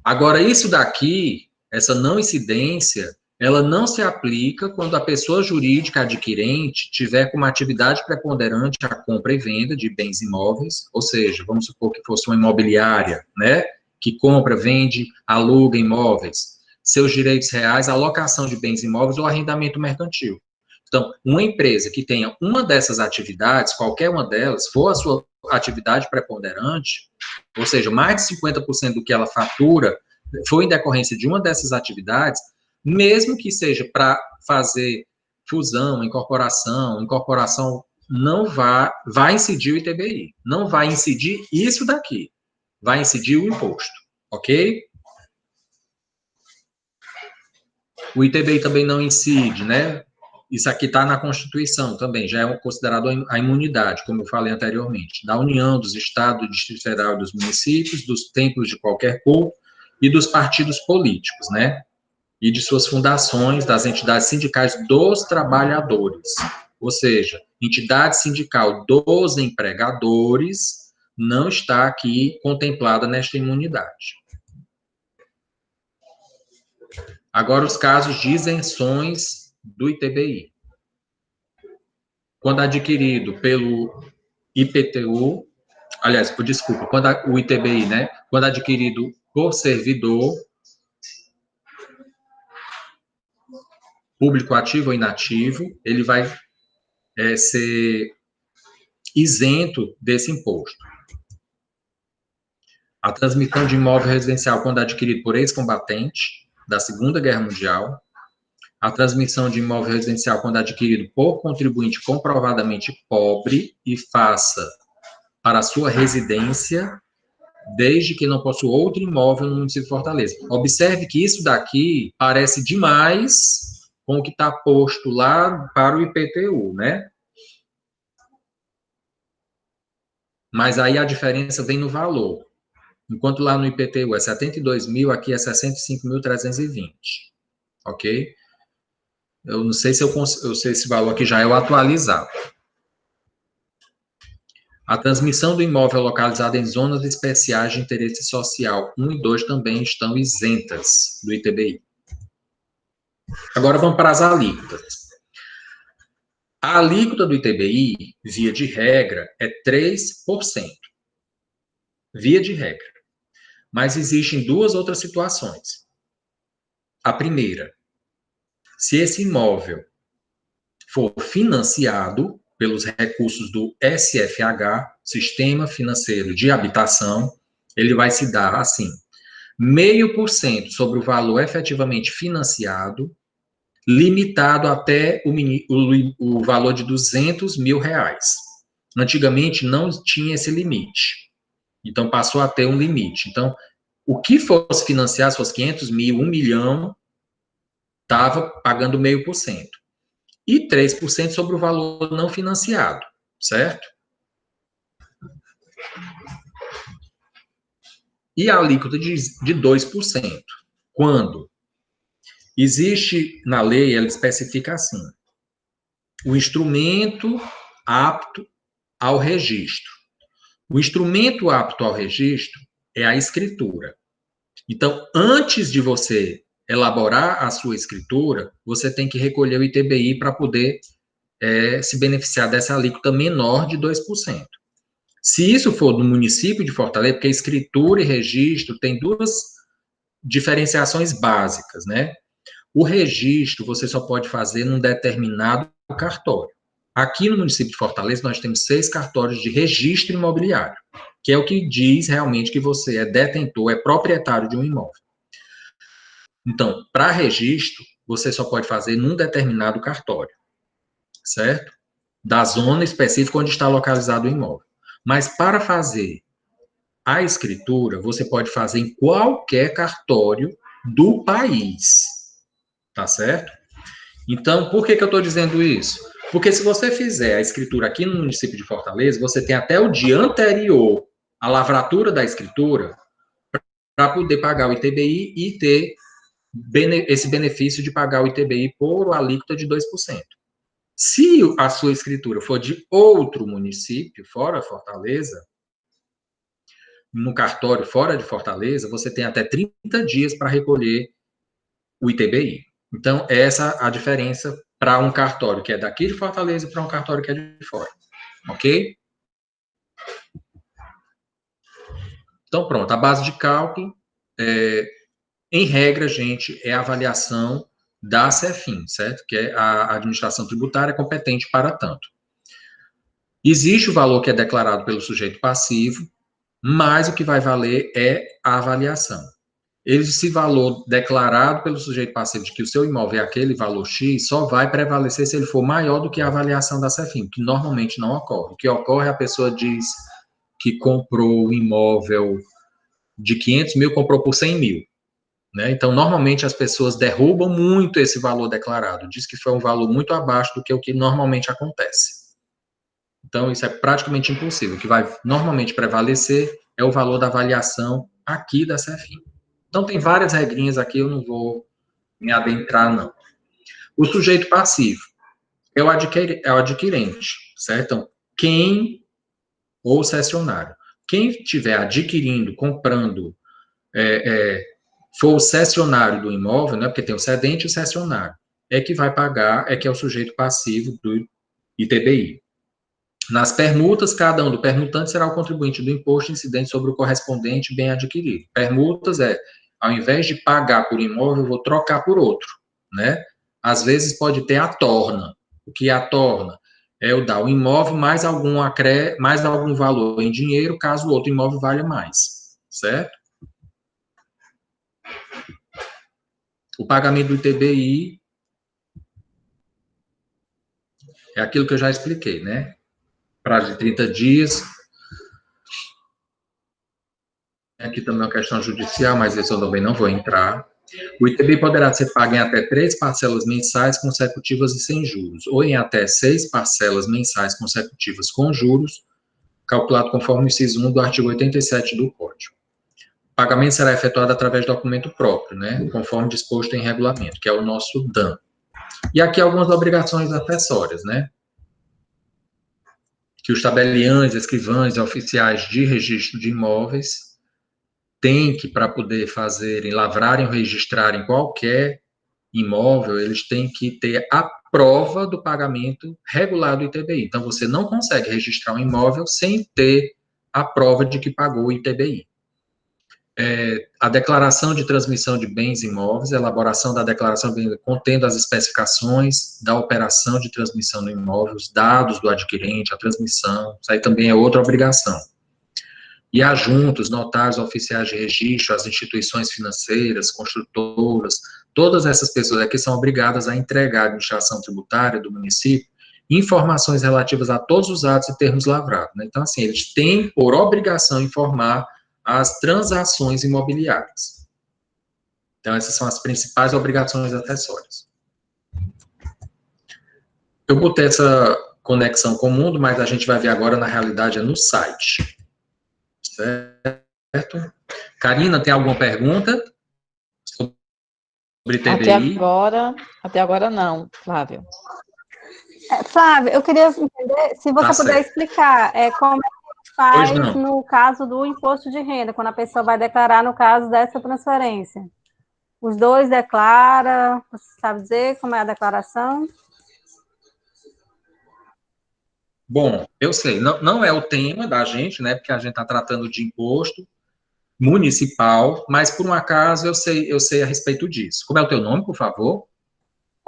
Speaker 3: Agora, isso daqui, essa não incidência, ela não se aplica quando a pessoa jurídica adquirente tiver como atividade preponderante a compra e venda de bens imóveis, ou seja, vamos supor que fosse uma imobiliária, né, que compra, vende, aluga imóveis, seus direitos reais, alocação de bens imóveis ou arrendamento mercantil. Então, uma empresa que tenha uma dessas atividades, qualquer uma delas, for a sua atividade preponderante, ou seja, mais de 50% do que ela fatura foi em decorrência de uma dessas atividades, mesmo que seja para fazer fusão, incorporação não vai incidir o ITBI, não vai incidir isso daqui, vai incidir o imposto, ok? O ITBI também não incide, né? Isso aqui está na Constituição também, já é considerado a imunidade, como eu falei anteriormente, da União, dos Estados, do Distrito Federal e dos municípios, dos templos de qualquer culto e dos partidos políticos, né? E de suas fundações, das entidades sindicais dos trabalhadores. Ou seja, entidade sindical dos empregadores não está aqui contemplada nesta imunidade. Agora, os casos de isenções do ITBI. Quando adquirido pelo IPTU, aliás, desculpa, quando o ITBI, né? Quando adquirido por servidor, público ativo ou inativo, ele vai ser isento desse imposto. A transmissão de imóvel residencial quando adquirido por ex-combatente da Segunda Guerra Mundial, a transmissão de imóvel residencial quando adquirido por contribuinte comprovadamente pobre e faça para a sua residência, desde que não possua outro imóvel no município de Fortaleza. Observe que isso daqui parece demais com o que está posto lá para o IPTU, né? Mas aí a diferença vem no valor. Enquanto lá no IPTU é 72 mil, aqui é 65.320, ok? Eu não sei se eu sei esse valor aqui já é o atualizado. A transmissão do imóvel localizado em zonas especiais de interesse social 1 e 2 também estão isentas do ITBI. Agora vamos para as alíquotas. A alíquota do ITBI, via de regra, é 3%. Via de regra. Mas existem duas outras situações. A primeira, se esse imóvel for financiado pelos recursos do SFH, Sistema Financeiro de Habitação, ele vai se dar assim, 0,5% sobre o valor efetivamente financiado, limitado até o valor de R$200 mil. Antigamente não tinha esse limite, então passou a ter um limite. Então, o que fosse financiar, se fosse 500 mil, 1 milhão, estava pagando 0,5%. E 3% sobre o valor não financiado, certo? E a alíquota de 2%. Quando? Existe na lei, ela especifica assim, o instrumento apto ao registro. O instrumento apto ao registro é a escritura. Então, antes de você elaborar a sua escritura, você tem que recolher o ITBI para poder se beneficiar dessa alíquota menor de 2%. Se isso for no município de Fortaleza, porque escritura e registro tem duas diferenciações básicas, né? O registro você só pode fazer num determinado cartório. Aqui no município de Fortaleza, nós temos 6 cartórios de registro imobiliário, que é o que diz realmente que você é detentor, é proprietário de um imóvel. Então, para registro, você só pode fazer num determinado cartório, certo? Da zona específica onde está localizado o imóvel. Mas para fazer a escritura, você pode fazer em qualquer cartório do país, tá certo? Então, por que eu estou dizendo isso? Porque se você fizer a escritura aqui no município de Fortaleza, você tem até o dia anterior à lavratura da escritura para poder pagar o ITBI e ter esse benefício de pagar o ITBI por alíquota de 2%. Se a sua escritura for de outro município, fora Fortaleza, no cartório fora de Fortaleza, você tem até 30 dias para recolher o ITBI. Então, essa é a diferença para um cartório que é daqui de Fortaleza para um cartório que é de fora. Ok? Então, pronto. A base de cálculo, em regra, gente, é a avaliação da CEFIN, certo? Que é a administração tributária competente para tanto. Existe o valor que é declarado pelo sujeito passivo, mas o que vai valer é a avaliação. Esse valor declarado pelo sujeito passivo de que o seu imóvel é aquele valor X, só vai prevalecer se ele for maior do que a avaliação da CEFIN, que normalmente não ocorre. O que ocorre, a pessoa diz que comprou o imóvel de 500 mil, comprou por 100 mil. Né? Então, normalmente, as pessoas derrubam muito esse valor declarado, diz que foi um valor muito abaixo do que o que normalmente acontece. Então, isso é praticamente impossível. O que vai normalmente prevalecer é o valor da avaliação aqui da CEFIN. Então, tem várias regrinhas aqui, eu não vou me adentrar, não. O sujeito passivo é o adquirente, certo? Então, quem, ou cessionário, quem estiver adquirindo, comprando, for o cessionário do imóvel, né, porque tem o cedente e o cessionário, é que vai pagar, é que é o sujeito passivo do ITBI. Nas permutas, cada um do permutante será o contribuinte do imposto incidente sobre o correspondente bem adquirido. Permutas ao invés de pagar por imóvel, eu vou trocar por outro, né? Às vezes pode ter a torna. O que é a torna? É eu dar o imóvel mais algum valor em dinheiro, caso o outro imóvel valha mais, certo? O pagamento do ITBI é aquilo que eu já expliquei, né? Prazo de 30 dias. Aqui também é uma questão judicial, mas isso eu também não vou entrar. O ITBI poderá ser pago em até 3 parcelas mensais consecutivas e sem juros, ou em até 6 parcelas mensais consecutivas com juros, calculado conforme o inciso 1 do artigo 87 do Código. O pagamento será efetuado através do documento próprio, né, conforme disposto em regulamento, que é o nosso DAN. E aqui algumas obrigações acessórias, né, que os tabeliães, escrivães e oficiais de registro de imóveis têm que, para poder lavrarem ou registrarem qualquer imóvel, eles têm que ter a prova do pagamento regular do ITBI. Então, você não consegue registrar um imóvel sem ter a prova de que pagou o ITBI. A declaração de transmissão de bens imóveis, a elaboração da declaração contendo as especificações da operação de transmissão do imóvel, os dados do adquirente, a transmissão, isso aí também é outra obrigação. E adjuntos, notários, oficiais de registro, as instituições financeiras, construtoras, todas essas pessoas aqui são obrigadas a entregar à administração tributária do município informações relativas a todos os atos e termos lavrados. Né? Então, assim, eles têm por obrigação informar as transações imobiliárias. Então, essas são as principais obrigações acessórias. Eu botei essa conexão com o mundo, mas a gente vai ver agora, na realidade, é no site. Certo? Karina, tem alguma pergunta sobre TBI?
Speaker 2: Até agora não, Flávio.
Speaker 4: Flávio, eu queria entender, se você puder explicar como é que faz no caso do imposto de renda, quando a pessoa vai declarar no caso dessa transferência. Os dois declaram, você sabe dizer como é a declaração?
Speaker 3: Bom, eu sei, não é o tema da gente, né, porque a gente está tratando de imposto municipal, mas por um acaso eu sei a respeito disso. Como é o teu nome, por favor?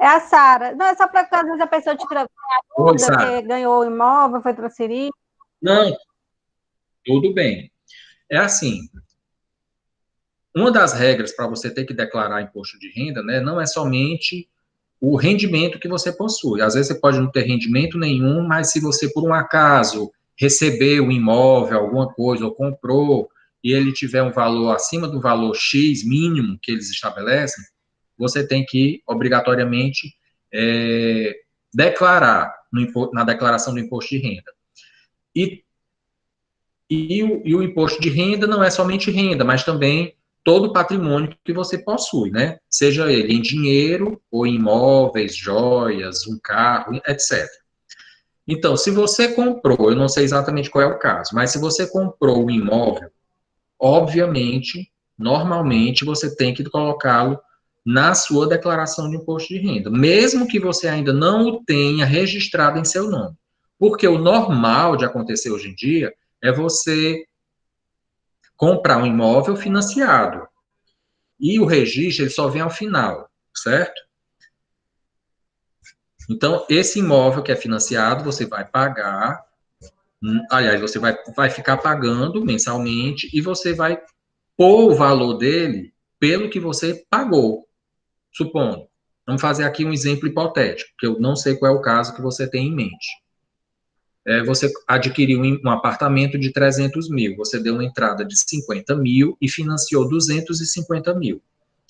Speaker 4: É a Sara. Não, é só para que às vezes a pessoa tira a dúvida, que ganhou o imóvel, foi transferido.
Speaker 3: Não, tudo bem. É assim, uma das regras para você ter que declarar imposto de renda, né, não é somente o rendimento que você possui. Às vezes você pode não ter rendimento nenhum, mas se você, por um acaso, recebeu um imóvel, alguma coisa, ou comprou, e ele tiver um valor acima do valor X mínimo que eles estabelecem, você tem que, obrigatoriamente, declarar na declaração do imposto de renda. E o imposto de renda não é somente renda, mas também todo o patrimônio que você possui, né? Seja ele em dinheiro, ou em imóveis, joias, um carro, etc. Então, se você comprou, eu não sei exatamente qual é o caso, mas se você comprou um imóvel, obviamente, normalmente, você tem que colocá-lo na sua declaração de imposto de renda, mesmo que você ainda não o tenha registrado em seu nome. Porque o normal de acontecer hoje em dia é você comprar um imóvel financiado. E o registro, ele só vem ao final, certo? Então, esse imóvel que é financiado, você vai pagar, aliás, você vai ficar pagando mensalmente e você vai pôr o valor dele pelo que você pagou, supondo. Vamos fazer aqui um exemplo hipotético, que eu não sei qual é o caso que você tem em mente. Você adquiriu um apartamento de 300 mil, você deu uma entrada de 50 mil e financiou 250 mil.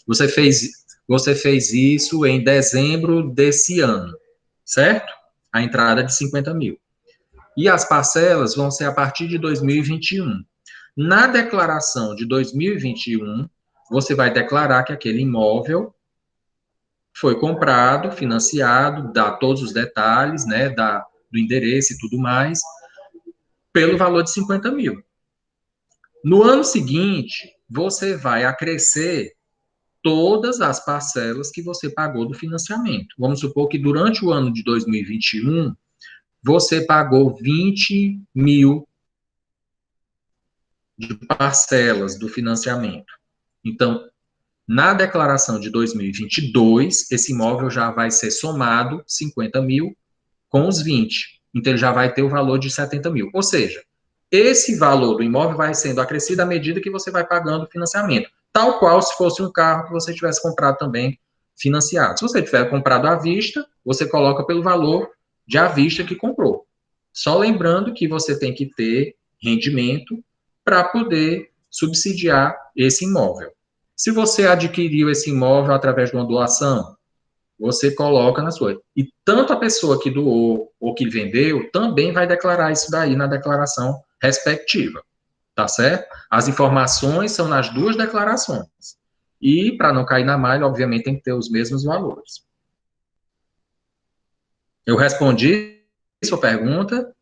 Speaker 3: Você fez isso em dezembro desse ano, certo? A entrada de 50 mil. E as parcelas vão ser a partir de 2021. Na declaração de 2021, você vai declarar que aquele imóvel foi comprado, financiado, dá todos os detalhes, né, do endereço e tudo mais, pelo valor de 50 mil. No ano seguinte, você vai acrescer todas as parcelas que você pagou do financiamento. Vamos supor que durante o ano de 2021, você pagou 20 mil de parcelas do financiamento. Então, na declaração de 2022, esse imóvel já vai ser somado 50 mil com os 20. Então, ele já vai ter o valor de 70 mil. Ou seja, esse valor do imóvel vai sendo acrescido à medida que você vai pagando o financiamento. Tal qual se fosse um carro que você tivesse comprado também financiado. Se você tiver comprado à vista, você coloca pelo valor de à vista que comprou. Só lembrando que você tem que ter rendimento para poder subsidiar esse imóvel. Se você adquiriu esse imóvel através de uma doação, você coloca na sua. E tanto a pessoa que doou ou que vendeu também vai declarar isso daí na declaração respectiva. Tá certo? As informações são nas duas declarações. E, para não cair na malha, obviamente, tem que ter os mesmos valores. Eu respondi sua pergunta?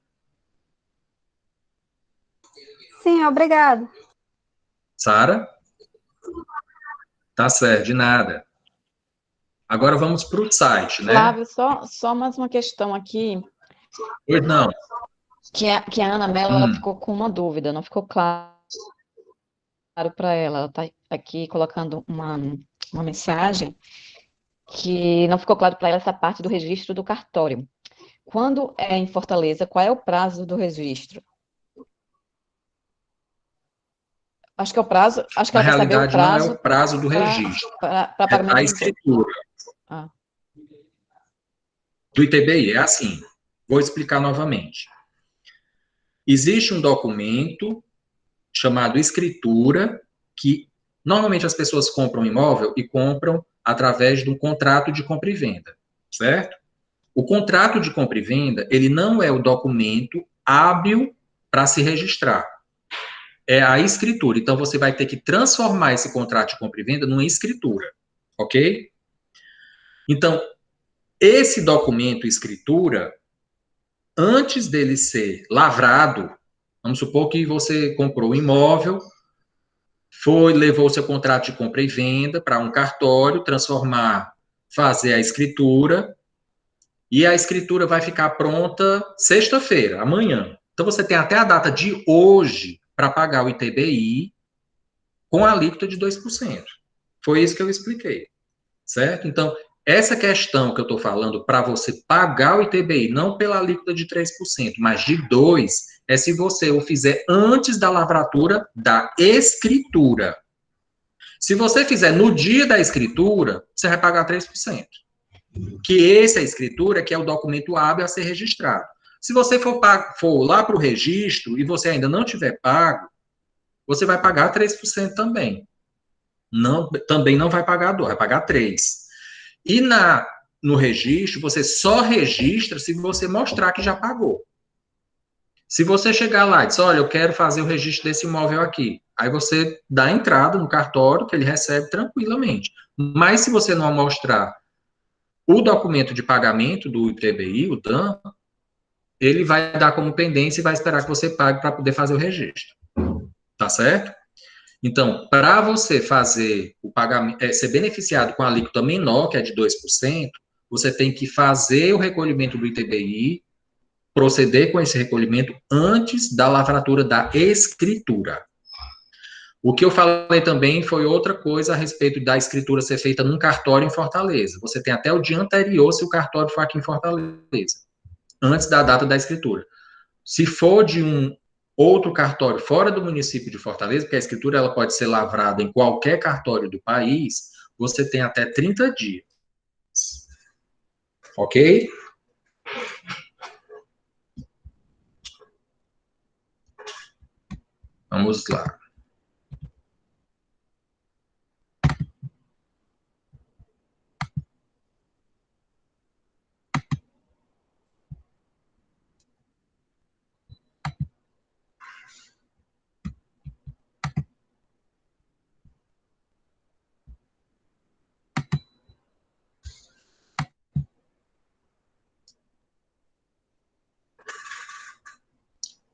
Speaker 4: Sim, obrigado.
Speaker 3: Sara? Tá certo, de nada. Agora vamos para o site, né?
Speaker 2: Flávio, só mais uma questão aqui.
Speaker 3: Pois não.
Speaker 2: Que a Ana Mello ela ficou com uma dúvida, não ficou claro para ela. Ela está aqui colocando uma mensagem que não ficou claro para ela essa parte do registro do cartório. Quando é em Fortaleza, qual é o prazo do registro? Acho que é o prazo. Acho que
Speaker 3: Na
Speaker 2: ela quer saber o
Speaker 3: realidade,
Speaker 2: prazo.
Speaker 3: Não é o prazo do registro.
Speaker 2: Para pagamento
Speaker 3: a escritura. Do ITBI. É assim. Vou explicar novamente. Existe um documento chamado escritura, que normalmente as pessoas compram imóvel e compram através de um contrato de compra e venda, certo? O contrato de compra e venda, ele não é o documento hábil para se registrar. É a escritura. Então, você vai ter que transformar esse contrato de compra e venda numa escritura, ok? Então, esse documento escritura, antes dele ser lavrado, vamos supor que você comprou um imóvel, levou o seu contrato de compra e venda para um cartório, fazer a escritura, e a escritura vai ficar pronta sexta-feira, amanhã. Então, você tem até a data de hoje para pagar o ITBI com a alíquota de 2%. Foi isso que eu expliquei, certo? Então, essa questão que eu estou falando para você pagar o ITBI, não pela alíquota de 3%, mas de 2%, é se você o fizer antes da lavratura da escritura. Se você fizer no dia da escritura, você vai pagar 3%. Que essa é a escritura, que é o documento hábil a ser registrado. Se você for lá para o registro e você ainda não tiver pago, você vai pagar 3% também. Também não vai pagar 2%, vai pagar 3%. E no registro, você só registra se você mostrar que já pagou. Se você chegar lá e dizer, olha, eu quero fazer o registro desse imóvel aqui, aí você dá entrada no cartório, que ele recebe tranquilamente. Mas se você não mostrar o documento de pagamento do ITBI, o DAN, ele vai dar como pendência e vai esperar que você pague para poder fazer o registro. Tá certo? Então, para você fazer o pagamento, ser beneficiado com a alíquota menor, que é de 2%, você tem que fazer o recolhimento do ITBI, proceder com esse recolhimento antes da lavratura da escritura. O que eu falei também foi outra coisa a respeito da escritura ser feita num cartório em Fortaleza. Você tem até o dia anterior se o cartório for aqui em Fortaleza, antes da data da escritura. Se for de um outro cartório fora do município de Fortaleza, porque a escritura ela pode ser lavrada em qualquer cartório do país, você tem até 30 dias. Ok? Vamos lá.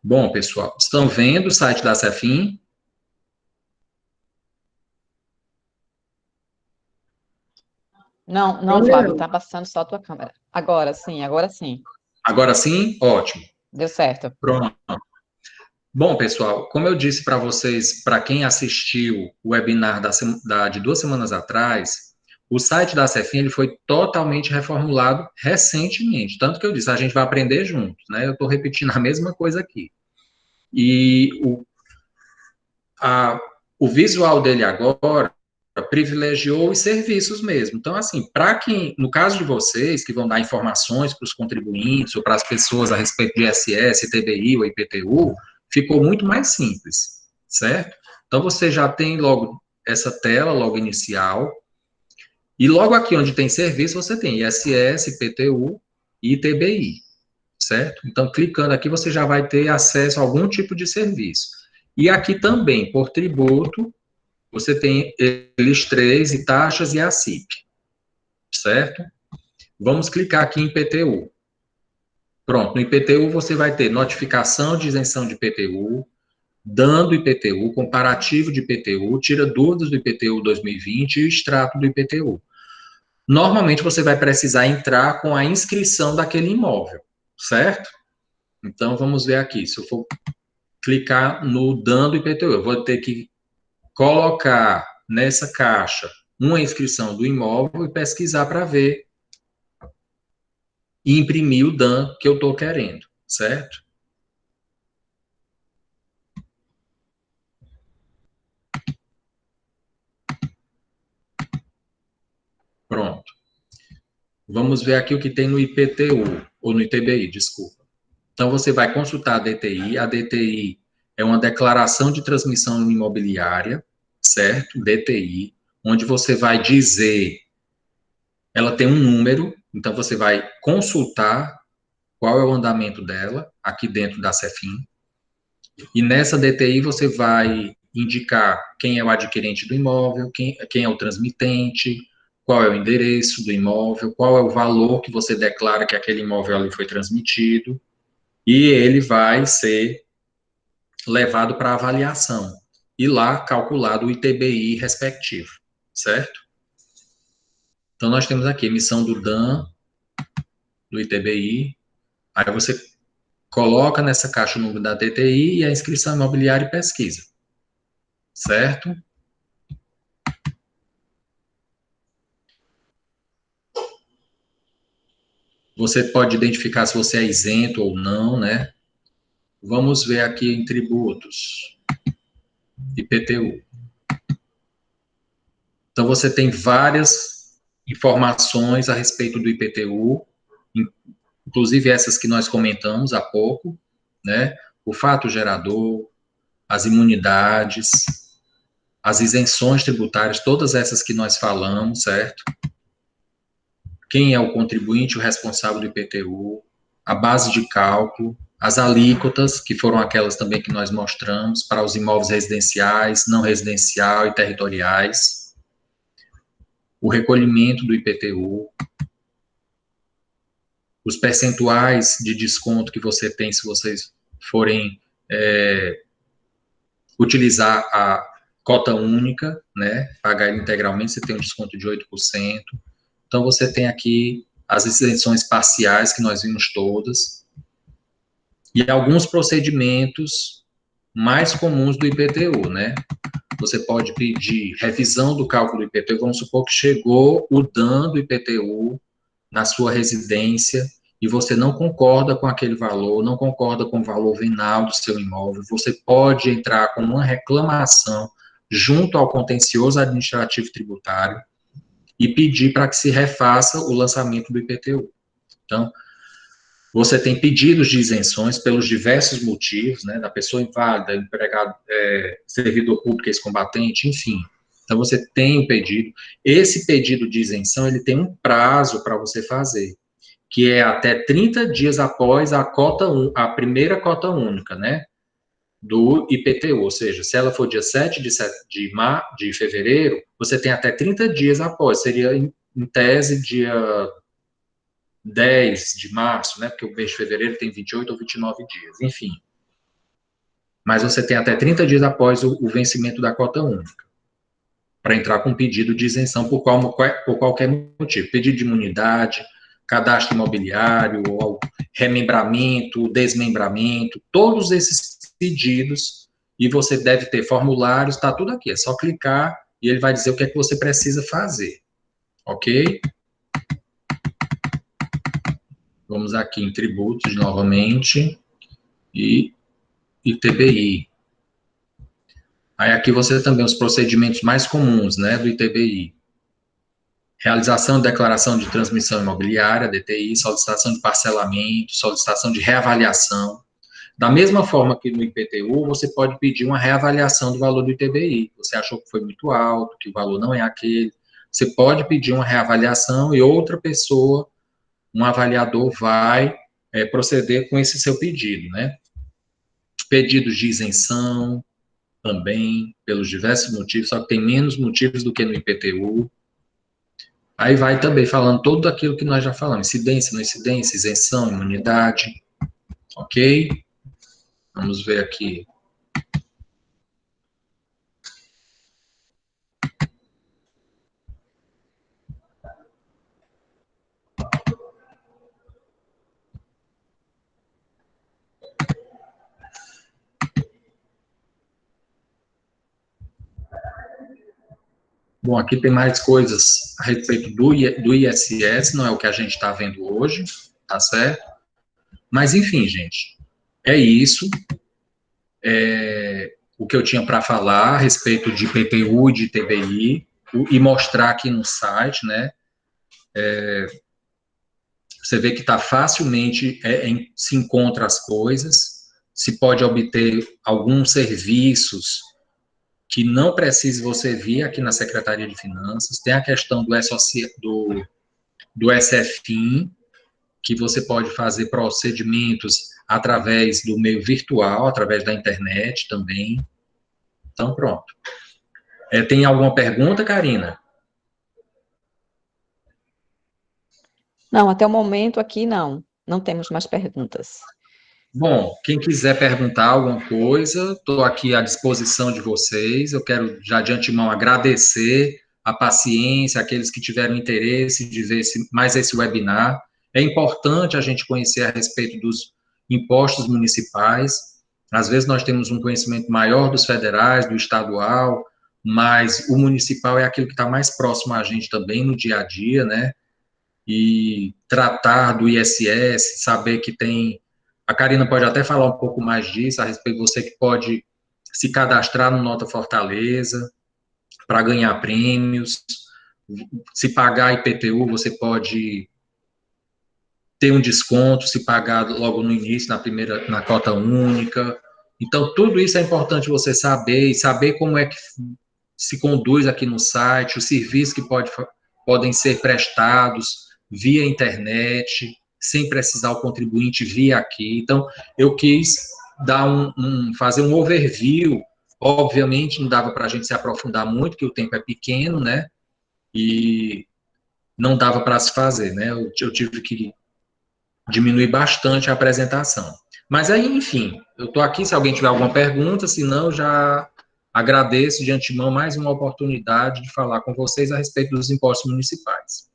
Speaker 3: Bom, pessoal, estão vendo o site da Cefim?
Speaker 2: Não, não, Flávio, está passando só a tua câmera. Agora sim, agora sim.
Speaker 3: Agora sim? Ótimo.
Speaker 2: Deu certo.
Speaker 3: Pronto. Bom, pessoal, como eu disse para vocês, para quem assistiu o webinar de 2 semanas atrás, o site da Cefim ele foi totalmente reformulado recentemente. Tanto que eu disse, a gente vai aprender juntos, né? Eu estou repetindo a mesma coisa aqui. E o visual dele agora privilegiou os serviços mesmo. Então, assim, para quem, no caso de vocês, que vão dar informações para os contribuintes ou para as pessoas a respeito de ISS, ITBI ou IPTU, ficou muito mais simples, certo? Então, você já tem logo essa tela, logo inicial, e logo aqui onde tem serviço, você tem ISS, IPTU e ITBI, certo? Então, clicando aqui, você já vai ter acesso a algum tipo de serviço. E aqui também, por tributo, você tem eles três, e taxas e a CIP, certo? Vamos clicar aqui em IPTU. Pronto, no IPTU você vai ter notificação de isenção de IPTU, dando IPTU, comparativo de IPTU, tira dúvidas do IPTU 2020 e o extrato do IPTU. Normalmente você vai precisar entrar com a inscrição daquele imóvel, certo? Então vamos ver aqui, se eu for clicar no dando IPTU, eu vou ter que colocar nessa caixa uma inscrição do imóvel e pesquisar para ver e imprimir o DAN que eu estou querendo, certo? Pronto. Vamos ver aqui o que tem no IPTU, ou no ITBI, desculpa. Então, você vai consultar a DTI. A DTI é uma declaração de transmissão imobiliária, certo? DTI, onde você vai dizer, ela tem um número, então você vai consultar qual é o andamento dela, aqui dentro da Cefim. E nessa DTI você vai indicar quem é o adquirente do imóvel, quem é o transmitente, qual é o endereço do imóvel, qual é o valor que você declara que aquele imóvel ali foi transmitido, e ele vai ser levado para avaliação, e lá calculado o ITBI respectivo, certo? Então, nós temos aqui emissão do DAN, do ITBI, aí você coloca nessa caixa o número da DTI e a inscrição imobiliária e pesquisa, certo? Você pode identificar se você é isento ou não, né? Vamos ver aqui em tributos, IPTU. Então, você tem várias informações a respeito do IPTU, inclusive essas que nós comentamos há pouco, né? O fato gerador, as imunidades, as isenções tributárias, todas essas que nós falamos, certo? Quem é o contribuinte, o responsável do IPTU, a base de cálculo, as alíquotas, que foram aquelas também que nós mostramos, para os imóveis residenciais, não residencial e territoriais, o recolhimento do IPTU, os percentuais de desconto que você tem se vocês forem utilizar a cota única, né, pagar ele integralmente, você tem um desconto de 8%. Então, você tem aqui as isenções parciais, que nós vimos todas, e alguns procedimentos mais comuns do IPTU, né? Você pode pedir revisão do cálculo do IPTU, vamos supor que chegou o DAN do IPTU na sua residência, e você não concorda com aquele valor, não concorda com o valor venal do seu imóvel, você pode entrar com uma reclamação junto ao contencioso administrativo tributário e pedir para que se refaça o lançamento do IPTU. Então, você tem pedidos de isenções pelos diversos motivos, né, da pessoa inválida, empregado, servidor público, ex-combatente, enfim. Então, você tem o pedido. Esse pedido de isenção, ele tem um prazo para você fazer, que é até 30 dias após a primeira cota única, né, do IPTU, ou seja, se ela for dia 7 de fevereiro, você tem até 30 dias após, seria, em tese, dia 10 de março, né, porque o mês de fevereiro tem 28 ou 29 dias, enfim. Mas você tem até 30 dias após o vencimento da cota única, para entrar com pedido de isenção por qualquer motivo, pedido de imunidade, cadastro imobiliário, ou remembramento, desmembramento, todos esses pedidos, e você deve ter formulários, está tudo aqui, é só clicar e ele vai dizer o que é que você precisa fazer, ok? Vamos aqui em tributos novamente, e ITBI. Aí aqui você também os procedimentos mais comuns, né, do ITBI. Realização de declaração de transmissão imobiliária, DTI, solicitação de parcelamento, solicitação de reavaliação. Da mesma forma que no IPTU, você pode pedir uma reavaliação do valor do ITBI. Você achou que foi muito alto, que o valor não é aquele. Você pode pedir uma reavaliação e outra pessoa, um avaliador, vai proceder com esse seu pedido, né? Pedidos de isenção também, pelos diversos motivos, só que tem menos motivos do que no IPTU. Aí vai também falando tudo aquilo que nós já falamos, incidência, não incidência, isenção, imunidade, ok? Vamos ver aqui. Bom, aqui tem mais coisas a respeito do ISS, não é o que a gente está vendo hoje, tá certo? Mas, enfim, gente, é isso. O que eu tinha para falar a respeito de IPTU e de ITBI, e mostrar aqui no site, né? Você vê que está facilmente, se encontra as coisas, se pode obter alguns serviços que não precise você vir aqui na Secretaria de Finanças. Tem a questão do SFIM, que você pode fazer procedimentos através do meio virtual, através da internet também. Então, pronto. Tem alguma pergunta, Karina?
Speaker 2: Não, até o momento aqui não temos mais perguntas.
Speaker 3: Bom, quem quiser perguntar alguma coisa, estou aqui à disposição de vocês. Eu quero já de antemão agradecer a paciência, aqueles que tiveram interesse de ver mais esse webinar. É importante a gente conhecer a respeito dos impostos municipais. Às vezes nós temos um conhecimento maior dos federais, do estadual, mas o municipal é aquilo que está mais próximo a gente também no dia a dia, né? E tratar do ISS, saber que tem... A Karina pode até falar um pouco mais disso, a respeito de você que pode se cadastrar no Nota Fortaleza para ganhar prêmios. Se pagar IPTU, você pode ter um desconto, se pagar logo no início, na cota única. Então, tudo isso é importante você saber, e saber como é que se conduz aqui no site, os serviços que podem ser prestados via internet, sem precisar o contribuinte vir aqui. Então, eu quis dar fazer um overview. Obviamente, não dava para a gente se aprofundar muito, porque o tempo é pequeno, né? E não dava para se fazer, né? Eu tive que diminuir bastante a apresentação. Mas aí, enfim, eu estou aqui, se alguém tiver alguma pergunta, se não, já agradeço de antemão mais uma oportunidade de falar com vocês a respeito dos impostos municipais.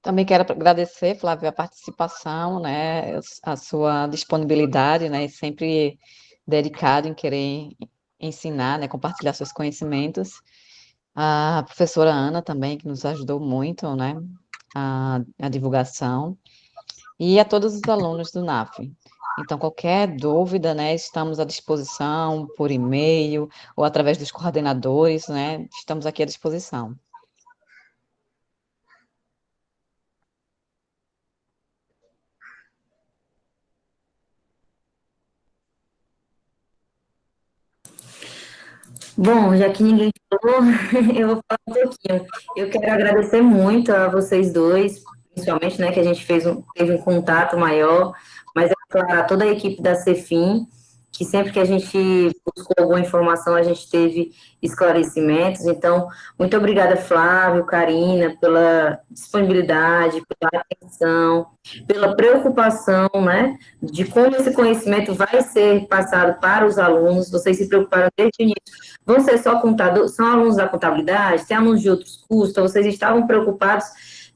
Speaker 2: Também quero agradecer, Flávio, a participação, né, a sua disponibilidade, né, sempre dedicado em querer ensinar, né, compartilhar seus conhecimentos. A professora Ana também, que nos ajudou muito, né, a divulgação, e a todos os alunos do NAF. Então, qualquer dúvida, né, estamos à disposição por e-mail ou através dos coordenadores, né, estamos aqui à disposição.
Speaker 1: Bom, já que ninguém falou, eu vou falar um pouquinho. Eu quero agradecer muito a vocês dois, principalmente, né, que a gente teve um contato maior, mas é claro, a toda a equipe da Cefim, que sempre que a gente buscou alguma informação, a gente teve esclarecimentos. Então, muito obrigada, Flávio, Karina, pela disponibilidade, pela atenção, pela preocupação, né, de como esse conhecimento vai ser passado para os alunos. Vocês se preocuparam desde o início. Vão ser só contadores, são alunos da contabilidade, tem alunos de outros cursos, então vocês estavam preocupados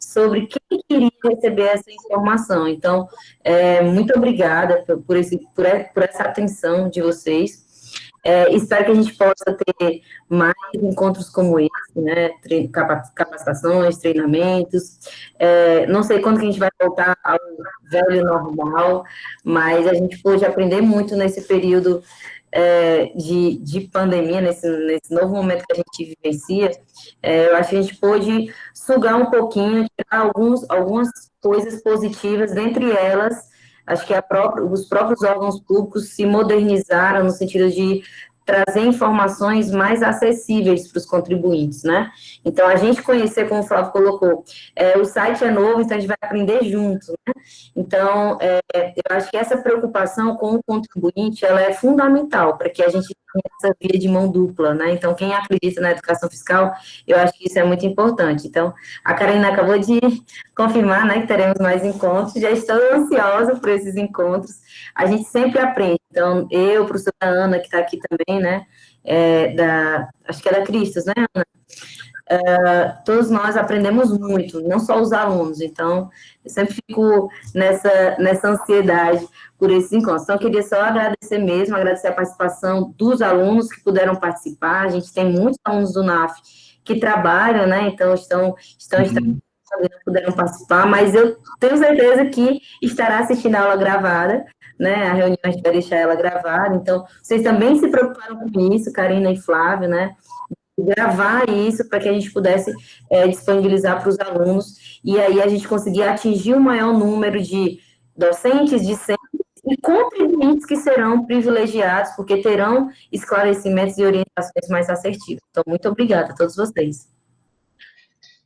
Speaker 1: sobre quem queria receber essa informação. Então, muito obrigada por essa atenção de vocês. Espero que a gente possa ter mais encontros como esse, né? Capacitações, treinamentos. Não sei quando que a gente vai voltar ao velho normal, mas a gente pôde aprender muito nesse período de pandemia, nesse novo momento que a gente vivencia. Eu acho que a gente pôde sugar um pouquinho, tirar algumas coisas positivas, dentre elas, acho que os próprios órgãos públicos se modernizaram no sentido de trazer informações mais acessíveis para os contribuintes, né? Então, a gente conhecer, como o Flávio colocou, o site é novo, então a gente vai aprender junto, né? Então, eu acho que essa preocupação com o contribuinte, ela é fundamental para que a gente tenha essa via de mão dupla, né? Então, quem acredita na educação fiscal, eu acho que isso é muito importante. Então, a Karina acabou de confirmar, né, que teremos mais encontros, já estou ansiosa por esses encontros. A gente sempre aprende. Então, eu, a professora Ana, que está aqui também, né, acho que é da Cristos, né, Ana? Todos nós aprendemos muito, não só os alunos. Então, eu sempre fico nessa ansiedade por esses encontros. Então, eu queria só agradecer mesmo, agradecer a participação dos alunos que puderam participar. A gente tem muitos alunos do NAF que trabalham, né, então estão puderam participar, mas eu tenho certeza que estará assistindo a aula gravada, né, a reunião a gente vai deixar ela gravada, então, vocês também se preocuparam com isso, Karina e Flávio, né, gravar isso para que a gente pudesse disponibilizar para os alunos, e aí a gente conseguir atingir o maior número de docentes, discentes e contribuintes que serão privilegiados, porque terão esclarecimentos e orientações mais assertivas. Então, muito obrigada a todos vocês.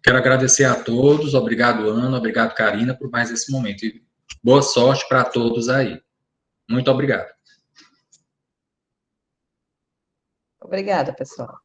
Speaker 3: Quero agradecer a todos, obrigado, Ana, obrigado, Karina, por mais esse momento. E boa sorte para todos aí. Muito obrigado.
Speaker 2: Obrigada, pessoal.